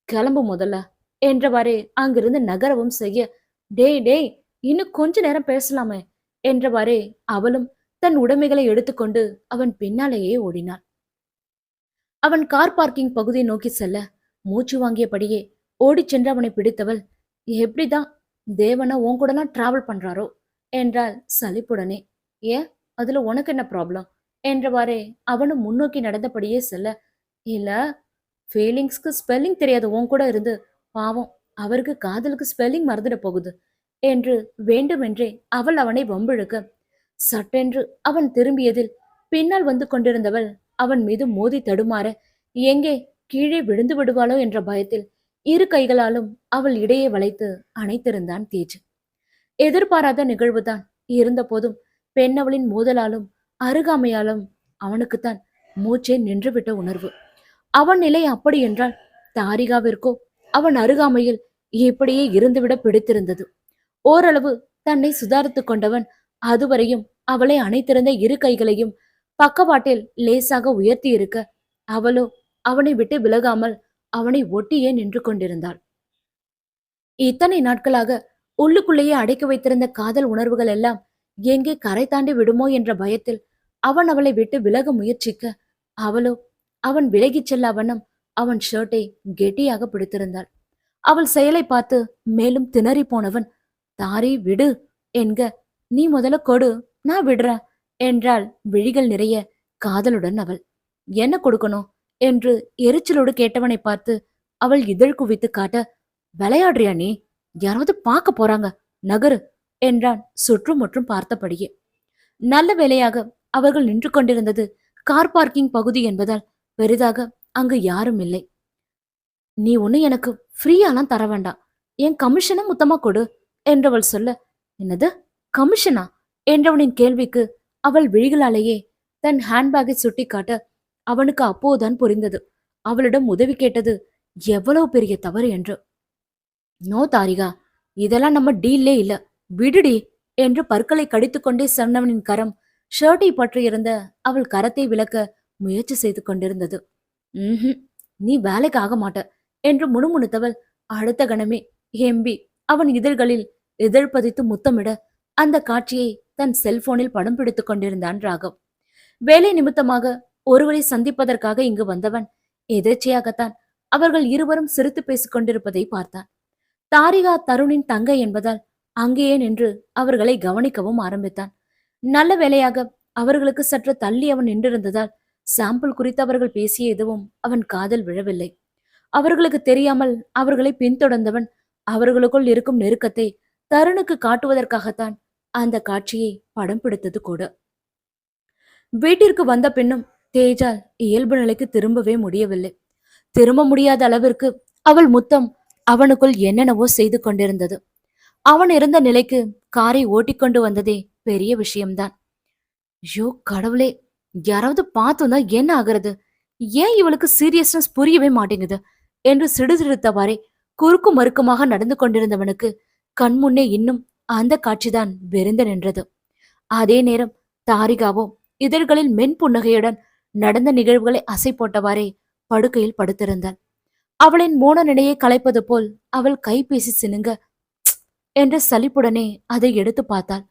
கிளம்பு முதல்ல என்றவாறே அங்கிருந்து நகரவும் செய்ய, டேய் டேய், இன்னும் கொஞ்ச நேரம் பேசலாமே என்றவாறே அவளும் தன் உடைமைகளை எடுத்துக்கொண்டு அவன் பின்னாலேயே ஓடினாள். அவன் கார் பார்க்கிங் பகுதியை நோக்கி செல்ல, மூச்சு வாங்கியபடியே ஓடிச் சென்று அவனை பிடித்தவள், எப்படிதான் தேவனா உன் கூடலாம் டிராவல் பண்றாரோ என்றாள் சலிப்புடனே. ஏன், அதுல உனக்கு என்ன ப்ராப்ளம் என்றவாறே அவனும் முன்னோக்கி நடந்தபடியே செல்ல, இல்ல, ஃபீலிங்ஸ்க்கு ஸ்பெல்லிங் தெரியாது உன் கூட இருந்து, பாவம் அவருக்கு காதலுக்கு ஸ்பெல்லிங் மறந்துட போகுது என்று வேண்டுமென்றே அவள் அவனை வம்பிழுக்க, சட்டென்று அவன் திரும்பியதில் பின்னால் வந்து கொண்டிருந்தவள் அவன் மீது மோதி தடுமாற, எங்கே கீழே விழுந்து விடுவாளோ என்ற பயத்தில் இரு கைகளாலும் அவள் இடையே வளைத்து அணைத்திருந்தான் தேஜ். எதிர்பாராத நிகழ்வுதான் இருந்த போதும் பெண்ணவளின் மோதலாலும் அருகாமையாலும் அவனுக்குத்தான் மூச்சே நின்றுவிட்ட உணர்வு. அவன் நிலை அப்படி என்றால் தாரிகாவிற்கோ அவன் அருகாமையில் இப்படியே இருந்துவிட பிடித்திருந்தது. ஓரளவு தன்னை சுதாரித்துக் கொண்டவன் அதுவரையும் அவளை அணைத்திருந்த இரு கைகளையும் பக்கவாட்டில் லேசாக உயர்த்தி இருக்க, அவளோ அவனை விட்டு விலகாமல் அவனை ஒட்டியே நின்று கொண்டிருந்தாள். இத்தனை நாட்களாக உள்ளுக்குள்ளேயே அடக்கி வைத்திருந்த காதல் உணர்வுகள் எல்லாம் எங்கே கரை தாண்டி விடுமோ என்ற பயத்தில் அவன் அவளை விட்டு விலக முயற்சிக்க, அவளோ அவன் விலகிச் செல்ல வண்ணம் அவன் ஷர்ட்டை கெட்டியாக பிடித்திருந்தாள். அவள் செயலை பார்த்து மேலும் திணறி போனவன், தாரி விடு என்க, நீ முதல்ல கொடு, நான் விடுறேன் என்றாள் விழிகள் நிறைய காதலுடன் அவள். என்ன கொடுக்கணும் என்று எரிச்சலோடு கேட்டவனை பார்த்து அவள் இதழ் குவித்து காட்ட, விளையாடுறியா நீ, யாராவது பார்க்க போறாங்க, நகரு என்றான் சுற்றுமுற்றும் பார்த்தபடியே. நல்ல வேளையாக அவர்கள் நின்று கொண்டிருந்தது கார் பார்க்கிங் பகுதி என்பதால் பெரிதாக அங்கு யாரும் இல்லை. நீ ஒண்ணு எனக்கு ஃப்ரீயாலாம் தர வேண்டாம், என் கமிஷனை மொத்தமா கொடு என்றவள் சொல்ல, என்னது கமிஷனா என்றவனின் கேள்விக்கு அவள் விழிகளாலேயே தன் ஹேண்ட்பேக்கை சுட்டி காட்ட அவனுக்கு அப்போதுதான் புரிந்தது அவளிடம் உதவி கேட்டது எவ்வளவு பெரிய தவறு என்று. நோ தாரிகா, இதெல்லாம் நம்ம டீல்லே இல்ல, விடுடி என்று பற்களை கடித்துக்கொண்டே சொன்னவனின் கரம் ஷர்ட்டை பற்றியிருந்த அவள் கரத்தை விலக்க முயற்சி செய்து கொண்டிருந்தது. நீ வேலைக்கு ஆக மாட்ட என்று முணுமுணுத்தவள் அடுத்த கணமே எம்பி அவன் இதழ்களில் இதழ் பதித்து முத்தமிட அந்த காட்சியை தன் செல்போனில் படம் பிடித்துக் கொண்டிருந்தான் ராகவ். வேலை நிமித்தமாக ஒருவரை சந்திப்பதற்காக இங்கு வந்தவன் எதேச்சையாகத்தான் அவர்கள் இருவரும் சிரித்து பேசிக் கொண்டிருப்பதை பார்த்தான். தாரிகா தருணின் தங்கை என்பதால் அங்கேயே நின்று அவர்களை கவனிக்கவும் ஆரம்பித்தான். நல்ல வேளையாக அவர்களுக்கு சற்று தள்ளி அவன் நின்றிருந்ததால் சாம்பிள் குறித்து அவர்கள் பேசிய எதுவும் அவன் காதில் விழவில்லை. அவர்களுக்கு தெரியாமல் அவர்களை பின்தொடர்ந்தவன் அவர்களுக்குள் இருக்கும் நெருக்கத்தை தருணுக்கு காட்டுவதற்காகத்தான் அந்த காட்சியை படம் பிடித்தது கூட. வீட்டிற்கு வந்த பின்னும் தேஜால் இயல்பு நிலைக்கு திரும்பவே முடியவில்லை. திரும்ப முடியாத அளவிற்கு அவள் முத்தம் அவனுக்குள் என்னென்னவோ செய்து கொண்டிருந்தது. அவன் இருந்த நிலைக்கு காரை ஓட்டிக்கொண்டு வந்ததே பெரிய விஷயம்தான். ஐயோ கடவுளே, யாராவது பார்த்துந்தா என்ன ஆகிறது? ஏன் இவளுக்கு சீரியஸ்னஸ் புரியவே மாட்டேங்குது என்று சிடுசிடுத்தவாறே குறுக்கு மறுக்குமாக நடந்து கொண்டிருந்தவனுக்கு கண்முன்னே இன்னும் அந்த காட்சிதான் வெறிந்து நின்றது. அதே நேரம் தாரிகாவோ இதழ்களில் மென்புன்னகையுடன் நடந்த நிகழ்வுகளை அசை போட்டவாறே படுக்கையில் படுத்திருந்தாள். அவளின் மோன நிலையை கலைப்பது போல் அவள் கைபேசி சினுங்க என்ற சலிப்புடனே அதை எடுத்து பார்த்தாள்.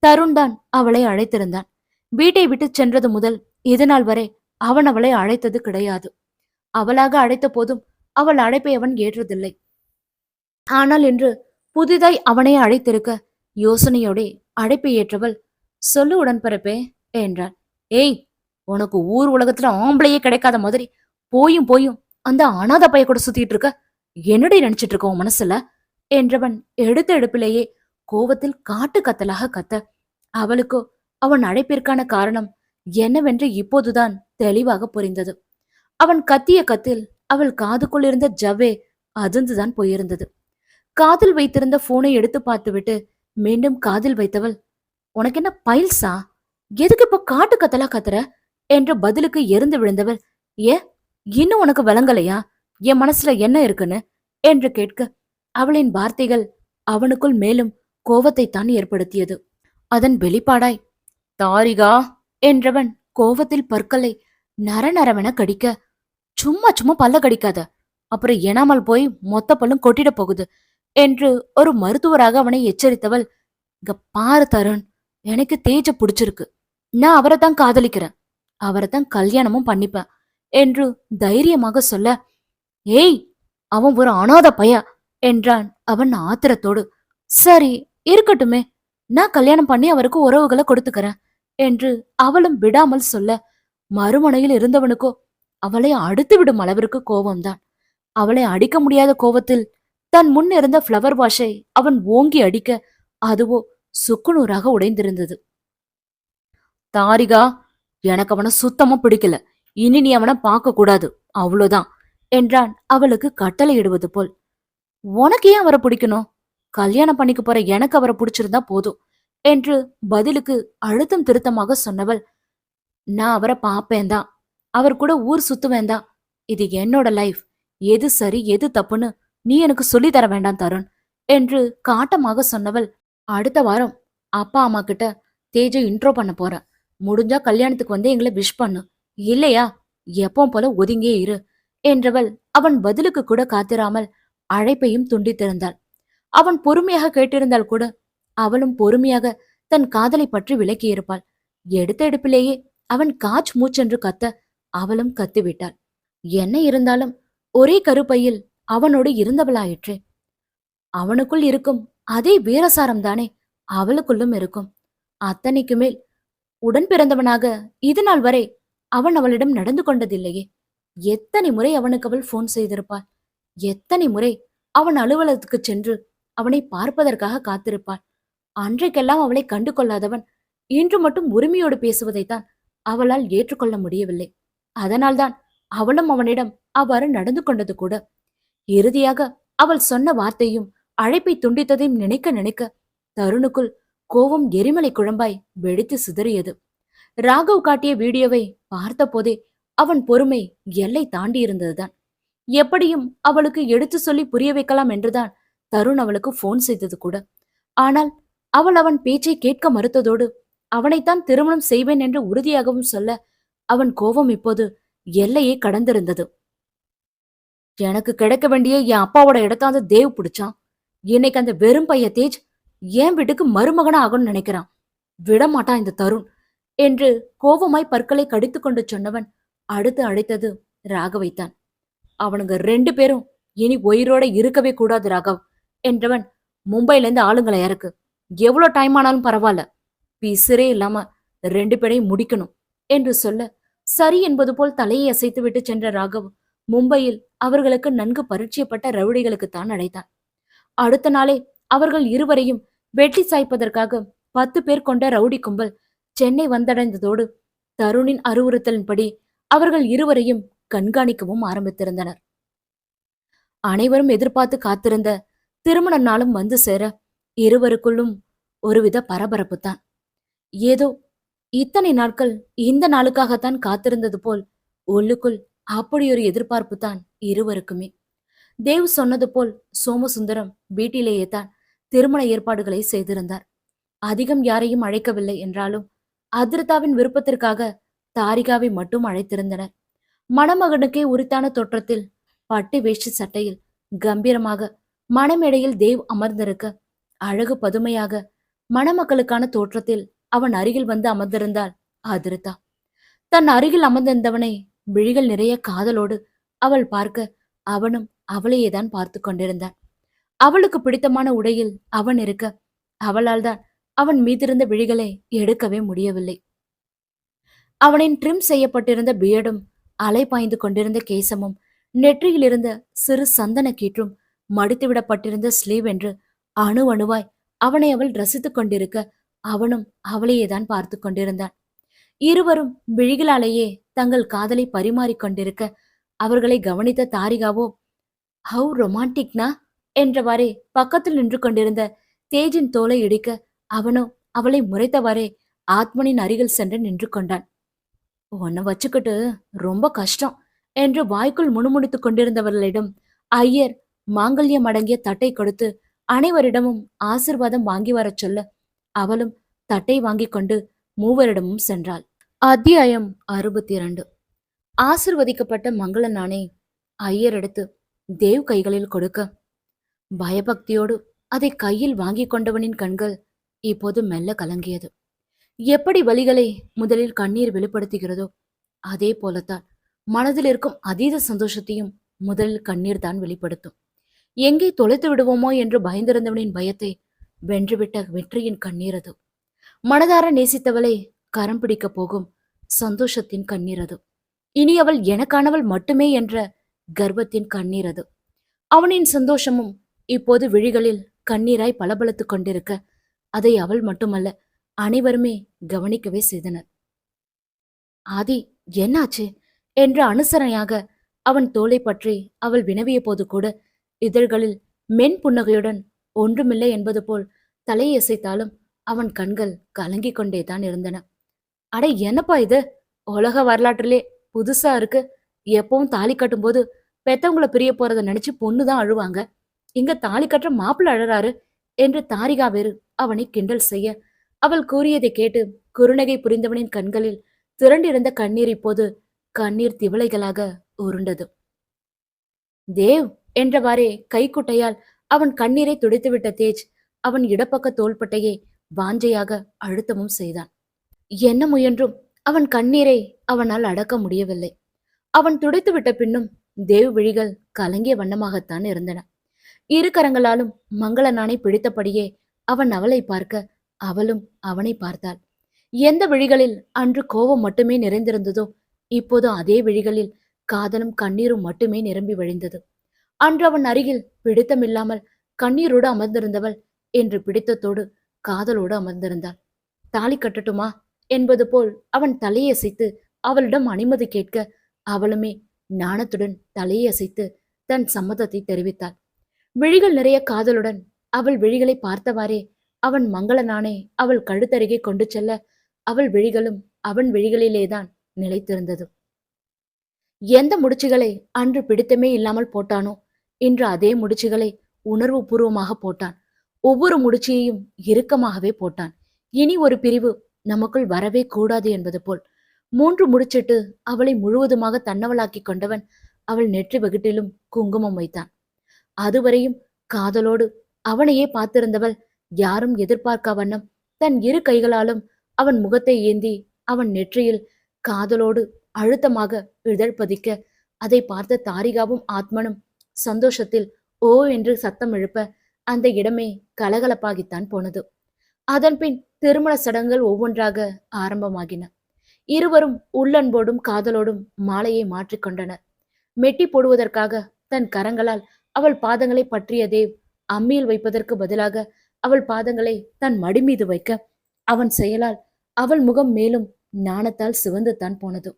தருண் தான் அவளை அழைத்திருந்தான். வீட்டை விட்டு சென்றது முதல் இதுநாள் வரை அவன் அவளை அழைத்தது கிடையாது. அவளாக அழைத்த போதும் அவள் அழைப்பை அவன் ஏற்றதில்லை. ஆனால் இன்று புதிதாய் அவனை அழைத்திருக்க யோசனையோடே அழைப்பை ஏற்றவள், சொல்லு உடன்பிறப்பே என்றாள். ஏய், உனக்கு ஊர் உலகத்துல ஆம்பளையே கிடைக்காத மாதிரி போயும் போயும் அந்த அனாத பைய கூட சுத்திட்டு இருக்க. என்னடி நினைச்சிட்டு இருக்க உன் மனசுல என்றவன் எடுத்த எடுப்பிலேயே கோவத்தில் காட்டு கத்தலாக கத்த, அவளுக்கோ அவன் அழைப்பிற்கான காரணம் என்னவென்று இப்போதுதான் தெளிவாக புரிந்தது. அவன் கத்திய கத்தில் அவள் காதுக்குள் இருந்த ஜவ்வே அதிர்ந்துதான் போயிருந்தது. காதில் வைத்திருந்த போனை எடுத்து பார்த்துவிட்டு மீண்டும் காதில் வைத்தவள், உனக்கு என்ன பைல்ஸா? எதுக்கு இப்ப காட்டு கத்தலா கத்துற என்ற பதிலுக்கு எரிந்து விழுந்தவள், ஏ இன்னும் உனக்கு விளங்கலையா என் மனசுல என்ன இருக்குன்னு என்று கேட்க அவளின் வார்த்தைகள் அவனுக்குள் மேலும் கோவத்தை தான் ஏற்படுத்தியது. அதன் வெளிப்பாடாய், தாரிகா என்றவன் கோவத்தில் பற்களை நரநரவென கடிக்க, சும்மா சும்மா பல்ல கடிக்காத, அப்புறம் எனாமல் போய் மொத்த பல்லும் கொட்டிட போகுது என்று ஒரு மருத்துவராக அவனை எச்சரித்தவள், இங்க பாரு தருண், எனக்கு தேஜ பிடிச்சிருக்கு, நான் அவரைத்தான் காதலிக்கிறேன், அவரைத்தான் கல்யாணமும் பண்ணிப்பேன் என்று தைரியமாக சொல்ல, ஏய் அவன் ஒரு அனாத பைய என்றான் அவன் ஆத்திரத்தோடு. சரி இருக்கட்டுமே, நான் கல்யாணம் பண்ணி அவருக்கு உறவுகளை கொடுத்துக்கிறேன் என்று அவளும் விடாமல் சொல்ல, மறுமனையில் இருந்தவனுக்கோ அவளை அடுத்து விடும் அளவிற்கு கோபம்தான். அவளை அடிக்க முடியாத கோபத்தில் தன் முன் இருந்த ஃப்ளவர் வாஷை அவன் ஓங்கி அடிக்க அதுவோ சுக்குநூறாக உடைந்திருந்தது. தாரிகா, எனக்கு அவனை சுத்தமா பிடிக்கல, இனி நீ அவனை பார்க்க கூடாது, அவ்வளவுதான் என்றான் அவளுக்கு கட்டளையிடுவது போல். உனக்கு ஏன் அவரை பிடிக்கணும்? கல்யாணம் பண்ணிக்க போற எனக்கு அவரை பிடிச்சிருந்தா போதும் என்று பதிலுக்கு அழுத்தம் திருத்தமாக சொன்னவள், நான் அவரை பாப்பேன்தான், அவர் கூட ஊர் சுத்துவேன்தான், இது என்னோட லைஃப், எது சரி எது தப்புன்னு நீ எனக்கு சொல்லி தர வேண்டாம் தருண் என்று காட்டமாக சொன்னவள், அடுத்த வாரம் அப்பா அம்மா கிட்ட தேஜ இன்ட்ரோ பண்ண போறேன், முடிஞ்சா கல்யாணத்துக்கு வந்து எங்களை விஷ் பண்ணு, இல்லையா எப்பவும் போல ஒதுங்கே இரு என்றவள் அவன் பதிலுக்கு கூட காத்திராமல் அழைப்பையும் துண்டித்திருந்தாள். அவன் பொறுமையாக கேட்டிருந்தால் கூட அவளும் பொறுமையாக தன் காதலை பற்றி விளக்கியிருப்பாள். எடுத்த எடுப்பிலேயே அவன் காச் மூச்சென்று கத்த அவளும் கத்திவிட்டாள். என்ன இருந்தாலும் ஒரே கருப்பையில் அவனோடு இருந்தவளாயிற்றே. அவனுக்குள் இருக்கும் அதே வீரசாரம் தானே அவளுக்குள்ளும் இருக்கும். அத்தனைக்கு மேல் உடன் பிறந்தவனாக இது நாள் வரை அவன் அவளிடம் நடந்து கொண்டதில்லையே. எத்தனை முறை அவனுக்கு அவள் போன் செய்திருப்பாள், எத்தனை முறை அவன் அலுவலகத்துக்கு சென்று அவனை பார்ப்பதற்காக காத்திருப்பாள். அன்றைக்கெல்லாம் அவளை கண்டு கொள்ளாதவன் இன்று மட்டும் உரிமையோடு பேசுவதைத்தான் அவளால் ஏற்றுக்கொள்ள முடியவில்லை. அதனால்தான் அவளும் அவனிடம் அவ்வாறு நடந்து கொண்டது கூட. இறுதியாக அவள் சொன்ன வார்த்தையும் அழைப்பை துண்டித்ததையும் நினைக்க நினைக்க தருணுக்குள் கோபம் எரிமலை குழம்பாய் வெடித்து சிதறியது. ராகவ் காட்டிய வீடியோவை பார்த்த போதே அவன் பொறுமை எல்லை தாண்டி இருந்ததுதான். எப்படியும் அவளுக்கு எடுத்து சொல்லி புரிய வைக்கலாம் என்றுதான் தருண் அவளுக்கு போன் செய்தது கூட. ஆனால் அவள் அவன் பேச்சை கேட்க மறுத்ததோடு அவனைத்தான் திருமணம் செய்வேன் என்று உறுதியாகவும் சொல்ல அவன் கோபம் இப்போது எல்லையை கடந்திருந்தது. எனக்கு கிடைக்க வேண்டிய என் அப்பாவோட இடத்த அந்த தேவ் பிடிச்சான். இன்னைக்கு அந்த வெறும் பைய தேஜ் என் வீட்டுக்கு மருமகனா ஆகும்னு நினைக்கிறான். விட மாட்டான் இந்த தருண் என்று கோபமாய் பற்களை கடித்துக் கொண்டு சொன்னவன் அடுத்து அழைத்தது ராகவைத்தான். அவனுங்க 2 பேரும் இனி உயிரோட இருக்கவே கூடாது ராகவ் என்றவன் மும்பைல இருந்து ஆளுங்களை இறக்கு. எவ்வளவு டைம் ஆனாலும் பரவாயில்ல, பிசிறே இல்லாம 2 பேரையும் முடிக்கணும் என்று சொல்ல சரி என்பது போல் தலையை அசைத்து விட்டு சென்ற ராகவ் மும்பையில் அவர்களுக்கு நன்கு பரிச்சயப்பட்ட ரவுடிகளுக்கு தான் அழைத்தான். அடுத்த நாளே அவர்கள் இருவரையும் வெட்டி சாய்ப்பதற்காக 10 பேர் கொண்ட ரவுடி கும்பல் சென்னை வந்தடைந்ததோடு தருணின் அறிவுறுத்தலின்படி அவர்கள் இருவரையும் கண்காணிக்கவும் ஆரம்பித்திருந்தனர். அனைவரும் எதிர்பார்த்து காத்திருந்த திருமண நாளும் வந்து சேர இருவருக்குள்ளும் ஒருவித பரபரப்பு தான். ஏதோ இத்தனை நாட்கள் இந்த நாளுக்காகத்தான் காத்திருந்தது போல் உள்ளுக்குள் அப்படியொரு எதிர்பார்ப்பு தான் இருவருக்குமே. தேவ் சொன்னது போல் சோமசுந்தரம் வீட்டிலேயே தான் திருமண ஏற்பாடுகளை செய்திருந்தார். அதிகம் யாரையும் அழைக்கவில்லை என்றாலும் அதிர்தாவின் விருப்பத்திற்காக தாரிகாவை மட்டும் அழைத்திருந்தனர். மணமகனுக்கே உரித்தான தோற்றத்தில் பட்டு வேஷ்டி சட்டையில் கம்பீரமாக மணமேடையில் தேவ் அமர்ந்திருக்க அழகு பதுமையாக மணமக்களுக்கான தோற்றத்தில் அவன் அருகில் வந்து அமர்ந்திருந்தாள் அதிர்தா. தன் அருகில் அமர்ந்திருந்தவனை விழிகள் நிறைய காதலோடு அவள் பார்க்க அவனும் அவளையேதான் பார்த்து கொண்டிருந்தான். அவளுக்கு பிடித்தமான உடையில் அவன் இருக்க அவளால் தான் அவன் மீதிருந்த விழிகளை எடுக்கவே முடியவில்லை. அவனின் ட்ரிம் செய்யப்பட்டிருந்த பியர்டும் அலை பாய்ந்து கொண்டிருந்த கேசமும் நெற்றியில் இருந்த சிறு சந்தன கீற்றும் மடித்துவிடப்பட்டிருந்த ஸ்லீவ் என்று அணு அணுவாய் அவனை அவள் ரசித்துக் கொண்டிருக்க அவனும் அவளையேதான் பார்த்து கொண்டிருந்தான். இருவரும் விழிகளாலேயே தங்கள் காதலை பரிமாறிக் கொண்டிருக்க அவர்களை கவனித்த தாரிகாவோ ஹவு ரொமான்டிக்னா என்றவாறே பக்கத்தில் நின்று கொண்டிருந்த தேஜின் தோலை இடிக்க அவனோ அவளை முறைத்தவாறே ஆத்மனின் அருகில் சென்று நின்று கொண்டான். உன்னை வச்சுக்கிட்டு ரொம்ப கஷ்டம் என்று வாய்க்குள் முணுமுணுத்துக் கொண்டிருந்தவர்களிடம் ஐயர் மாங்கல்யம் அடங்கிய தட்டை கொடுத்து அனைவரிடமும் ஆசிர்வாதம் வாங்கி வரச் சொல்ல அவளும் தட்டை வாங்கிக் கொண்டு மூவரிடமும் சென்றாள். அத்தியாயம் 62. ஆசிர்வதிக்கப்பட்ட மங்கள நாணை ஐயர் எடுத்து தேவ் கைகளில் கொடுக்க பயபக்தியோடு அதை கையில் வாங்கிக் கொண்டவனின் கண்கள் இப்போது மெல்ல கலங்கியது. எப்படி வலிகளை முதலில் கண்ணீர் வெளிப்படுத்துகிறதோ அதே போலத்தான் மனதில் இருக்கும் அதீத சந்தோஷத்தையும் முதலில் கண்ணீர் தான் வெளிப்படுத்தும். எங்கே தொலைத்து விடுவோமோ என்று பயந்திருந்தவனின் பயத்தை வென்றுவிட்ட வெற்றியின் கண்ணீர் அது. மனதார நேசித்தவளை கரம் பிடிக்க போகும் சந்தோஷத்தின் கண்ணீர் அது. இனி அவள் எனக்கானவள் மட்டுமே என்ற கர்வத்தின் கண்ணீர் அது. அவனின் சந்தோஷமும் இப்போது விழிகளில் கண்ணீராய் பளபளத்துக் கொண்டிருக்க அதை அவள் மட்டுமல்ல அனைவருமே கவனிக்கவே செய்தனர். ஆதி, என்னாச்சு என்று அனுசரணையாக அவன் தோளை பற்றி அவள் வினவிய போது கூட இதழ்களில் மென் புன்னகையுடன் ஒன்றுமில்லை என்பது போல் தலையசைத்தாலும் அவன் கண்கள் கலங்கிக் கொண்டேதான் இருந்தன. அட, என்னப்பா இது, உலக வரலாற்றிலே புதுசா இருக்கு. எப்பவும் தாலி கட்டும் போது பெத்தவங்கள பிரிய போறத நினைச்சு பொண்ணுதான் அழுவாங்க, இங்க தாலி கட்டுற மாப்பிள்ள அழறாரு என்று தாரிகா வேறு அவனை கிண்டல் செய்ய அவள் கூறியதை கேட்டு குறுநகை புரிந்தவனின் கண்களில் திரண்டிருந்த கண்ணீர் இப்போது கண்ணீர் திவளைகளாக உருண்டது. தேவ் என்றவாறே கைக்குட்டையால் அவன் கண்ணீரை துடைத்துவிட்ட தேஜ் அவன் இடப்பக்க தோள்பட்டையை வாஞ்சையாக அழுத்தமும் செய்தான். என்ன முயன்றும் அவன் கண்ணீரை அவனால் அடக்க முடியவில்லை. அவன் துடைத்துவிட்ட பின்னும் தேவ் விழிகள் கலங்கிய வண்ணமாகத்தான் இருந்தன. இரு கரங்களாலும் மங்கள நாணை பிடித்தபடியே அவன் அவளை பார்க்க அவளும் அவனை பார்த்தாள். எந்த விழிகளில் அன்று கோபம் மட்டுமே நிறைந்திருந்ததோ இப்போது அதே விழிகளில் காதலும் கண்ணீரும் மட்டுமே நிரம்பி வழிந்தது. அன்று அவன் அருகில் பிடித்தமில்லாமல் கண்ணீரோடு அமர்ந்திருந்தவள் என்று பிடித்தத்தோடு காதலோடு அமர்ந்திருந்தாள். தாலி கட்டட்டுமா என்பது போல் அவன் தலையசைத்து அவளிடம் அனுமதி கேட்க அவளுமே நாணத்துடன் தலையசைத்து தன் சம்மதத்தை தெரிவித்தாள். விழிகள் நிறைய காதலுடன் அவள் விழிகளை பார்த்தவாறே அவன் மங்கள நாணை அவள் கழுத்தருகே கொண்டு செல்ல அவள் விழிகளும் அவன் விழிகளிலேதான் நிலைத்திருந்தது. எந்த முடிச்சுகளை அன்று பிடித்தமே இல்லாமல் போட்டானோ இன்று அதே முடிச்சுகளை உணர்வு பூர்வமாக போட்டான். ஒவ்வொரு முடிச்சியையும் இறுக்கமாகவே போட்டான். இனி ஒரு பிரிவு நமக்குள் வரவே கூடாது என்பது போல் 3 முடிச்சிட்டு அவளை முழுவதுமாக தன்னவளாக்கி கொண்டவன் அவள் நெற்றி வகிட்டிலும் குங்குமம் வைத்தான். அதுவரையும் காதலோடு அவனையே பார்த்திருந்தவள் யாரும் எதிர்பார்க்க வண்ணம் தன் இரு கைகளாலும் அவன் முகத்தை ஏந்தி அவன் நெற்றியில் காதலோடு அழுத்தமாக இதழ் பதிக்க அதை பார்த்த தாரிகாவும் ஆத்மனும் சந்தோஷத்தில் ஓ என்று சத்தம் எழுப்ப அந்த இடமே கலகலப்பாகித்தான் போனது. அதன்பின் திருமண சடங்குகள் ஒவ்வொன்றாக ஆரம்பமாகின. இருவரும் உள்ளன்போடும் காதலோடும் மாலையை மாற்றிக்கொண்டனர். மெட்டி போடுவதற்காக தன் கரங்களால் அவள் பாதங்களை பற்றிய தேவ் அம்மியில் வைப்பதற்கு பதிலாக அவள் பாதங்களை தன் மடி மீது வைக்க அவன் செயலால் அவள் முகம் மேலும் நாணத்தால் சிவந்து தான் போனது.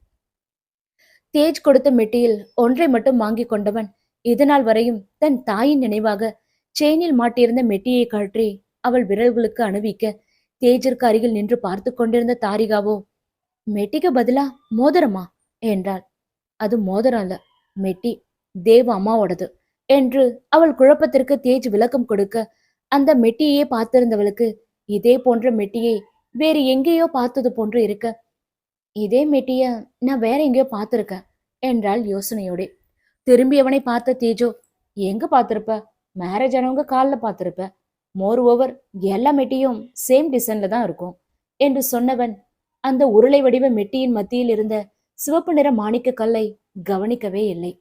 தேஜ் கொடுத்த மெட்டியில் ஒன்றை மட்டும் வாங்கி கொண்டவன் இதுநாள் வரையும் தன் தாயின் நினைவாக செயினில் மாட்டியிருந்த மெட்டியை கழற்றி அவள் விரல்களுக்கு அணிவிக்க தேஜிற்கு அருகில் நின்று பார்த்து கொண்டிருந்த தாரிகாவோ, மெட்டிக்கு பதிலா மோதிரமா என்றாள். அது மோதிரம் அல்ல, மெட்டி, தேவ அம்மாவோடது என்று அவள் குழப்பத்திற்கு தேஜ் விளக்கம் கொடுக்க, அந்த மெட்டியே பார்த்திருந்தவளுக்கு இதே போன்ற மெட்டியை வேறு எங்கேயோ பார்த்தது போன்று இருக்க, இதே மெட்டிய நான் வேற எங்கேயோ பார்த்திருக்கேன் என்றாள் யோசனையோட. திரும்பியவனை பார்த்த தேஜோ, எங்க பார்த்திருப்ப? மேரேஜ் ஆனவங்க காலில் பார்த்திருப்ப. மோர் ஓவர் எல்லா மெட்டியும் சேம் டிசைன்ல தான் இருக்கும் என்று சொன்னவன் அந்த உருளை வடிவ மெட்டியின் மத்தியில் இருந்த சிவப்பு நிற மாணிக்க கல்லை கவனிக்கவே இல்லை.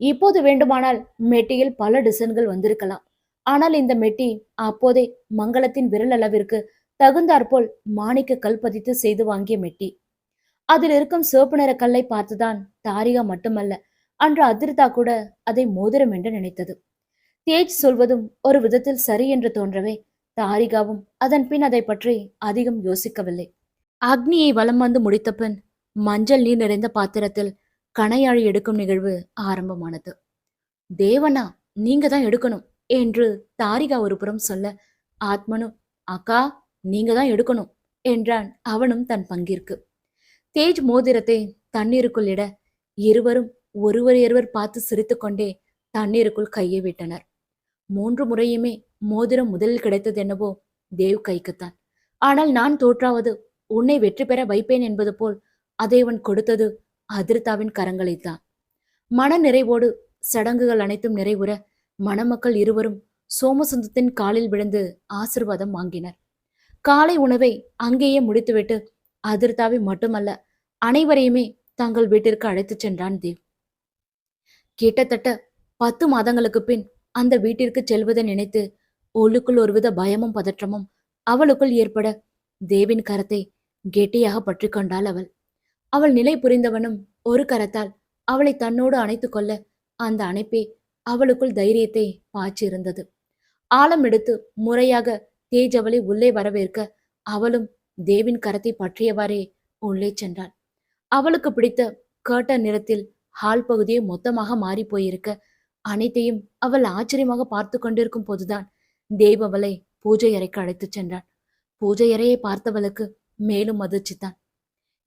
இப்போது வேண்டுமானால் மெட்டியில் பல டிசைன்கள் வந்திருக்கலாம். ஆனால் இந்த மெட்டி அப்போதே மங்களத்தின் விரல் அளவிற்கு தகுந்தாற்போல் மாணிக்க கல் பதித்து செய்து வாங்கிய மெட்டி. அதில் இருக்கும் சிவப்பு நிற கல்லை பார்த்துதான் தாரிகா மட்டுமல்ல, அன்று அதிர்தா கூட அதை மோதிரம் என்று நினைத்தது. தேஜ் சொல்வதும் ஒரு விதத்தில் சரி என்று தோன்றவே தாரிகாவும் அதன் பின் அதை பற்றி அதிகம் யோசிக்கவில்லை. அக்னியை வலம் வந்து முடித்த பின் மஞ்சள் நீர் நிறைந்த பாத்திரத்தில் கணையாழி எடுக்கும் நிகழ்வு ஆரம்பமானது. தேவனா, நீங்க தான் எடுக்கணும் என்று தாரிகா ஒரு புறம் சொல்ல, ஆத்மனு, அக்கா நீங்க தான் எடுக்கணும் என்றான் அவனும் தன் பங்கிற்கு. தேஜ் மோதிரத்தை தண்ணீருக்குள் இட இருவரும் ஒருவர் பார்த்து சிரித்துக்கொண்டே தண்ணீருக்குள் கையை விட்டனர். 3 முறையுமே மோதிரம் முதலில் கிடைத்தது என்னவோ தேவ் கைக்குத்தான். ஆனால் நான் தோற்றாவது உன்னை வெற்றி பெற வைப்பேன் என்பது போல் அதை அவன் கொடுத்தது அதிர்தாவின் கரங்களைத்தான். மன நிறைவோடு சடங்குகள் அனைத்தும் நிறைவுற மணமக்கள் இருவரும் சோமசுந்தத்தின் காலில் விழுந்து ஆசிர்வாதம் வாங்கினர். காலை உணவை அங்கேயே முடித்துவிட்டு அதிர்தாவை மட்டுமல்ல அனைவரையுமே தங்கள் வீட்டிற்கு அழைத்துச் சென்றான் தேவ். கிட்டத்தட்ட 10 மாதங்களுக்கு பின் அந்த வீட்டிற்கு செல்வதை நினைத்து உள்ளுக்குள் ஒருவித பயமும் பதற்றமும் அவளுக்குள் ஏற்பட தேவின் கரத்தை கெட்டியாக பற்றி கொண்டாள் அவள். அவள் நிலை புரிந்தவனும் ஒரு கரத்தால் அவளை தன்னோடு அணைத்து கொள்ள அந்த அணைப்பே அவளுக்குள் தைரியத்தை பாய்ச்சிருந்தது. ஆழம் எடுத்து முறையாக தேஜ் அவளை உள்ளே வரவேற்க அவளும் தேவின் கரத்தை பற்றியவாறே உள்ளே சென்றாள். அவளுக்கு பிடித்த கர்டன் நிறத்தில் ஹால் பகுதியை மொத்தமாக மாறி போயிருக்க அனைத்தையும் அவள் ஆச்சரியமாக பார்த்து கொண்டிருக்கும் போதுதான் தேவ் அவளை பூஜை அறைக்கு அழைத்துச் சென்றான். பூஜை அறையை பார்த்தவளுக்கு மேலும் அதிர்ச்சித்தான்.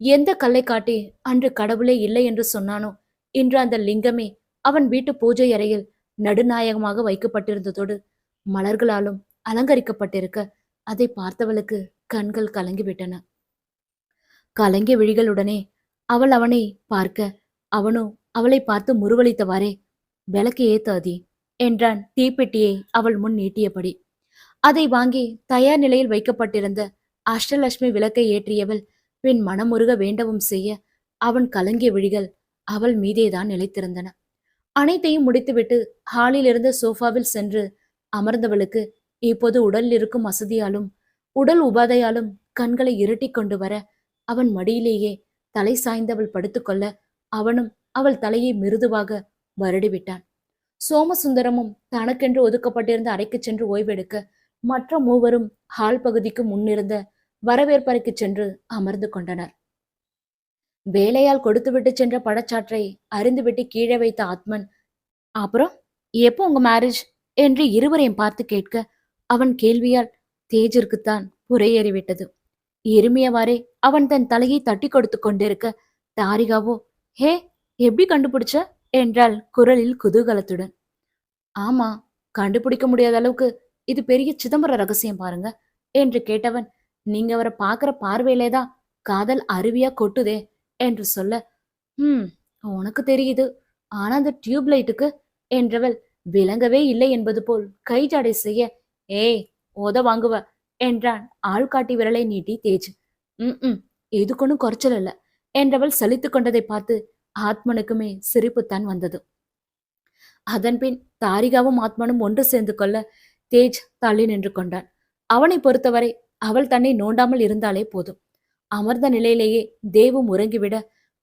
எந்த கல்லை காட்டி அன்று கடவுளே இல்லை என்று சொன்னானோ, இன்று அந்த லிங்கமே அவன் வீட்டு பூஜை அறையில் நடுநாயகமாக வைக்கப்பட்டிருந்ததோடு மலர்களாலும் அலங்கரிக்கப்பட்டிருக்க அதை பார்த்தவளுக்கு கண்கள் கலங்கிவிட்டன. கலங்கிய விழிகளுடனே அவள் அவனை பார்க்க அவனோ அவளை பார்த்து முறுவலித்தவாறே, விளக்கு ஏத்தாதி என்றான் தீப்பெட்டியை அவள் முன் நீட்டியபடி. அதை வாங்கி தயார் நிலையில் வைக்கப்பட்டிருந்த அஷ்டலட்சுமி விளக்கை ஏற்றியவள் பின் மனமுருக வேண்டவும் செய்ய அவன் கலங்கிய விழிகள் அவள் மீதேதான் நிலைத்திருந்தன. அனைத்தையும் முடித்துவிட்டு ஹாலில் இருந்த சோஃபாவில் சென்று அமர்ந்தவளுக்கு இப்போது உடலில் இருக்கும் அசதியாலும் உடல் உபாதையாலும் கண்களை இருட்டி கொண்டு வர அவன் மடியிலேயே தலை சாய்ந்தவள் படுத்துக்கொள்ள அவனும் அவள் தலையை மிருதுவாக வருடிவிட்டான். சோமசுந்தரமும் தனக்கென்று ஒதுக்கப்பட்டிருந்த அறைக்கு சென்று ஓய்வெடுக்க மற்ற மூவரும் ஹால் பகுதிக்கு முன்னிருந்த வரவேற்பறைக்கு சென்று அமர்ந்து கொண்டனர். வேலையால் கொடுத்துவிட்டு சென்ற பழச்சாற்றை அருந்துவிட்டு கீழே வைத்த ஆத்மன், அப்புறம் எப்போ உங்க மேரேஜ் என்று இருவரையும் பார்த்து கேட்க அவன் கேள்வியால் தேஜிற்குத்தான் புரையேறிவிட்டது. இருமியவாறே அவன் தன் தலையை தட்டி கொடுத்து கொண்டிருக்க தாரிகாவோ, ஹே எப்படி கண்டுபிடிச்ச என்றாள் குரலில் குதூகலத்துடன். ஆமா, கண்டுபிடிக்க முடியாத அளவுக்கு இது பெரிய சிதம்பர ரகசியம் பாருங்க என்று கேட்டவன், நீங்க அவரை பாக்குற பார்வையிலேதான் காதல் அருவியா கொட்டுதே என்று சொல்ல, உனக்கு தெரியுது, ஆனா அந்த டியூப் லைட்டுக்கு என்றவள் விளங்கவே இல்லை என்பது போல் கைஜாடை செய்ய, ஏய் உத வாங்குவ என்றான் ஆள்காட்டி விரலை நீட்டி தேஜ். ம் இதுக்கொன்னும் குறைச்சல் இல்ல என்றவள் சலித்துக் கொண்டதை பார்த்து ஆத்மனுக்குமே சிரிப்புத்தான் வந்தது. அதன்பின் தாரிகாவும் ஆத்மனும் ஒன்று சேர்ந்து கொள்ள தேஜ் தள்ளி நின்று கொண்டான். அவனை பொறுத்தவரை அவள் தன்னை நோண்டாமல் இருந்தாலே போதும். அமர்ந்த நிலையிலேயே தேவும் உறங்கிவிட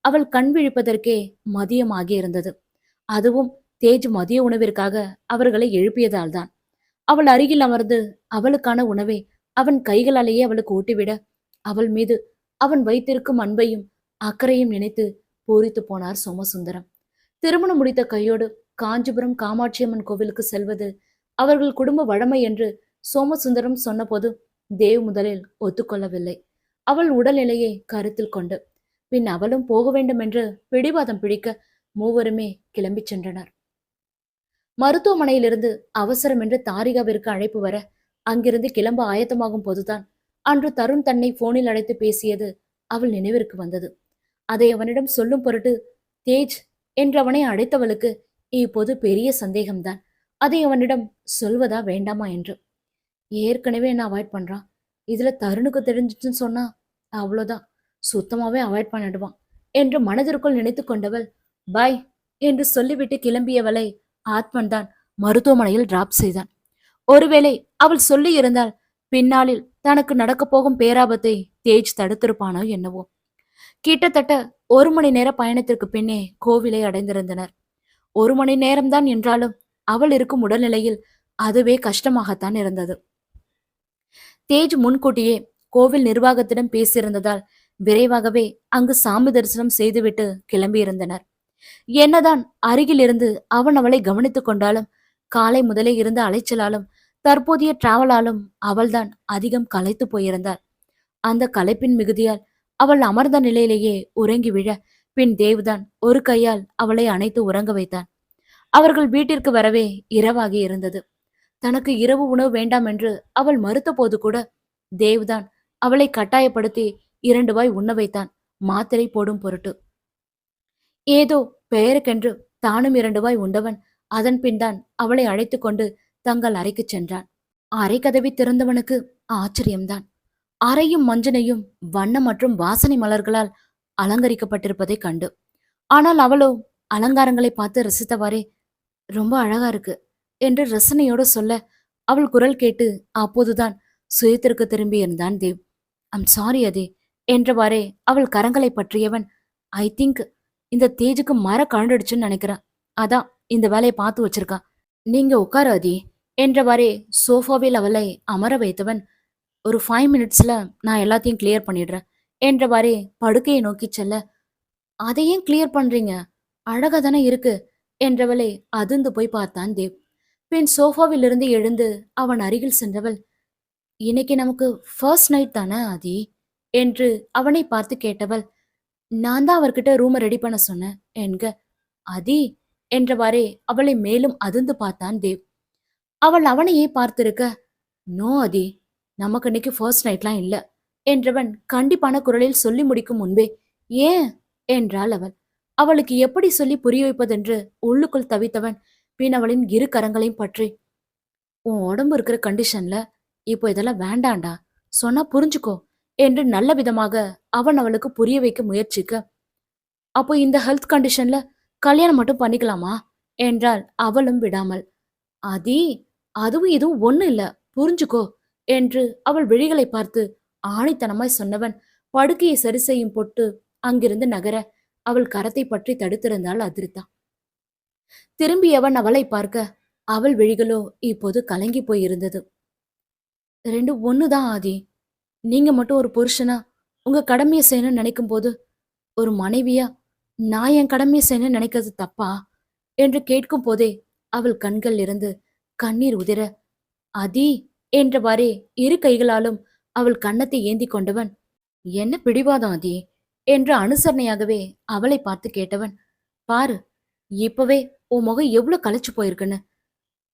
அவள் கண் விழிப்பதற்கே மதியமாகி இருந்தது. அதுவும் தேஜ் மதிய உணவிற்காக அவர்களை எழுப்பியதால்தான். அவள் அருகில் அமர்ந்து அவளுக்கான உணவை அவன் கைகளாலேயே அவளுக்கு ஊட்டிவிட அவள் மீது அவன் வைத்திருக்கும் அன்பையும் அக்கறையும் நினைத்து பூரித்து போனார் சோமசுந்தரம். திருமணம் முடித்த கையோடு காஞ்சிபுரம் காமாட்சியம்மன் கோவிலுக்கு செல்வது அவர்கள் குடும்ப வழமை என்று சோமசுந்தரம் சொன்னபோது தேவ் முதலில் ஒத்துக்கொள்ளவில்லை. அவள் உடல்நிலையை கருத்தில் கொண்டு பின் அவளும் போக வேண்டும் என்று பிடிவாதம் பிடிக்க மூவருமே கிளம்பிச் சென்றனர். மருத்துவமனையிலிருந்து அவசரம் என்று தாரிகாவிற்கு அழைப்பு வர அங்கிருந்து கிளம்ப ஆயத்தமாகும் போதுதான் அன்று தருண் தன்னை போனில் அழைத்து பேசியது அவள் நினைவிற்கு வந்தது. அதை அவனிடம் சொல்லும் பொருட்டு தேஜ் என்றவனை அழைத்தவளுக்கு இப்போது பெரிய சந்தேகம்தான். அதை அவனிடம் சொல்வதா வேண்டாமா என்று. ஏற்கனவே என்ன அவாய்ட் பண்றான், இதுல தருணுக்கு தெரிஞ்சிச்சுன்னு சொன்னா அவ்வளோதான், சுத்தமாவே அவாய்ட் பண்ணிடுவான் என்று மனதிற்குள் நினைத்து கொண்டவள் பாய் என்று சொல்லிவிட்டு கிளம்பியவளை ஆத்மன் தான் மருத்துவமனையில் டிராப் செய்தான். ஒருவேளை அவள் சொல்லி இருந்தால் பின்னாளில் தனக்கு நடக்கப் போகும் பேராபத்தை தேஜ் தடுத்திருப்பானோ என்னவோ. கிட்டத்தட்ட 1 மணி நேர பயணத்திற்கு பின்னே கோவிலை அடைந்திருந்தனர். 1 மணி நேரம்தான் என்றாலும் அவள் இருக்கும் உடல்நிலையில் அதுவே கஷ்டமாகத்தான் இருந்தது. தேஜ் முன்கூட்டியே கோவில் நிர்வாகத்திடம் பேசியிருந்ததால் விரைவாகவே அங்கு சாமி தரிசனம் செய்துவிட்டு கிளம்பியிருந்தனர். என்னதான் அருகில் இருந்து அவன் அவளை கவனித்துக் கொண்டாலும் காலை முதலே இருந்த அலைச்சலாலும் தற்போதைய டிராவலாலும் அவள்தான் அதிகம் களைத்து போயிருந்தாள். அந்த களைப்பின் மிகுதியால் அவள் அமர்ந்த நிலையிலேயே உறங்கி விழ பின் தேவ்தான் ஒரு கையால் அவளை அணைத்து உறங்க வைத்தான். அவர்கள் வீட்டிற்கு வரவே இரவாகி இருந்தது. தனக்கு இரவு உணவு வேண்டாம் என்று அவள் மறுத்த போது கூட தேவ்தான் அவளை கட்டாயப்படுத்தி 2 வாய் உண்ண வைத்தான், மாத்திரை போடும் பொருட்டு. ஏதோ பெயருக்கென்று தானும் 2 வாய் உண்டவன் அதன் பின்தான் அவளை அழைத்து கொண்டு தங்கள் அறைக்கு சென்றான். அறை கதவை திறந்தவனுக்கு ஆச்சரியம்தான். அறையும் மஞ்சனையும் வண்ண மற்றும் வாசனை மலர்களால் அலங்கரிக்கப்பட்டிருப்பதை கண்டு. ஆனால் அவளோ அலங்காரங்களை பார்த்து ரசித்தவாறே ரொம்ப அழகா இருக்கு என்று ரசனையோடு சொல்ல அவள் குரல் கேட்டு அப்போதுதான் சுயத்திற்கு திரும்பி இருந்தான் தேவ். ஐம் சாரி அதே என்றவாறே அவள் கரங்களை பற்றியவன், ஐ திங்க் இந்த தேஜுக்கு மர கழண்டுடுச்சுன்னு நினைக்கிறேன், அதான் இந்த வேலையை பார்த்து வச்சிருக்கா, நீங்க உட்கார அதி என்றவாறே சோஃபாவில் அவளை அமர வைத்தவன், ஒரு 5 மினிட்ஸ்ல நான் எல்லாத்தையும் கிளியர் பண்ணிடுறேன் என்றவாறே படுக்கையை நோக்கி செல்ல, அதையும் கிளியர் பண்றீங்க, அழகா தானே இருக்கு என்றவளை அதிர்ந்து போய் பார்த்தான் தேவ். பின் சோஃபாவில் இருந்து எழுந்து அவன் அருகில் சென்றவள், இன்னைக்கு நமக்கு ஃபர்ஸ்ட் நைட் தானே ஆதி என்று அவனை பார்த்து கேட்டவள், நான் தான் அவர்கிட்ட ரூமை ரெடி பண்ண சொன்னேன் என்க. அதி என்றவாறே அவளை மேலும் அதிர்ந்து பார்த்தான் தேவ். அவள் அவனையே பார்த்திருக்க, நோ அதி, நமக்கு இன்னைக்கு ஃபர்ஸ்ட் நைட்லாம் இல்ல என்றவன் கண்டிப்பான குரலில் சொல்லி முடிக்கும் முன்பே, ஏன் என்றாள் அவள். அவளுக்கு எப்படி சொல்லி புரிய வைப்பதென்று உள்ளுக்குள் தவித்தவன் பின் அவளின் 2 கரங்களையும் பற்றி, உன் உடம்பு இருக்கிற கண்டிஷன்ல இப்போ இதெல்லாம் வேண்டாண்டா, சொன்னா புரிஞ்சுக்கோ என்று நல்ல விதமாக அவன் அவளுக்கு புரிய வைக்க முயற்சிக்க, அப்போ இந்த ஹெல்த் கண்டிஷன்ல கல்யாணம் மட்டும் பண்ணிக்கலாமா என்றாள் அவளும் விடாமல். அதி, அதுவும் இதுவும் ஒண்ணு இல்ல, புரிஞ்சுக்கோ என்று அவள் விழிகளை பார்த்து ஆணித்தனமாய் சொன்னவன் படுக்கையை சரி செய்யும் பொட்டு அங்கிருந்து நகர அவள் கரத்தை பற்றி தடுத்திருந்தாள் அதிர்தா. திரும்பியவன் அவளை பார்க்க அவள் விழிகளோ இப்போது கலங்கி போயிருந்தது. 2 ஒண்ணுதான் ஆதி, நீங்க மட்டும் ஒரு புருஷனா உங்க கடமையை செய்யணும்னு நினைக்கும் போது ஒரு மனைவியா நான் என் கடமையை செய்யணும்னு நினைக்கிறது தப்பா என்று கேட்கும் போதே அவள் கண்கள் இருந்து கண்ணீர் உதிர, அதி என்றவாறே 2 கைகளாலும் அவள் கன்னத்தை ஏந்தி கொண்டவன், என்ன பிடிவாதம் அதி என்று அனுசரணையாகவே அவளை பார்த்து கேட்டவன், பாரு இப்பவே உன் முகம் எவ்வளவு களைச்சு போயிருக்குன்னு,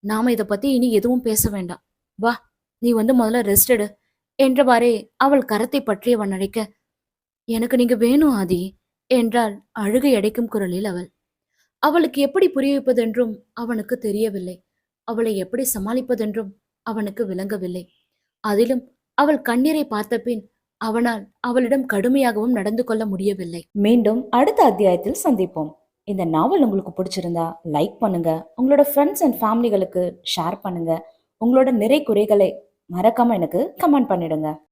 நாம இதை பத்தி இனி எதுவும் பேச வேண்டாம், வா நீ வந்து முதல்ல ரெஸ்ட் எடு என்றவாறே அவள் கரத்தை பற்றியவன் அழைக்க, எனக்கு நீங்க வேணும் ஆதி என்றாள் அழுகை அடைக்கும் குரலில் அவள். அவளுக்கு எப்படி புரிய வைப்பதென்றும் அவனுக்கு தெரியவில்லை. அவளை எப்படி சமாளிப்பதென்றும் அவனுக்கு விளங்கவில்லை. அதிலும் அவள் கண்ணீரை பார்த்த பின் அவனால் அவளிடம் கடுமையாகவும் நடந்து கொள்ள முடியவில்லை. மீண்டும் அடுத்த அத்தியாயத்தில் சந்திப்போம். இந்த நாவல் உங்களுக்கு பிடிச்சிருந்தா லைக் பண்ணுங்க, உங்களோட ஃப்ரெண்ட்ஸ் அண்ட் ஃபேமிலிகளுக்கு ஷேர் பண்ணுங்க, உங்களோட நிறை குறைகளை மறக்காம எனக்கு கமெண்ட் பண்ணிடுங்க.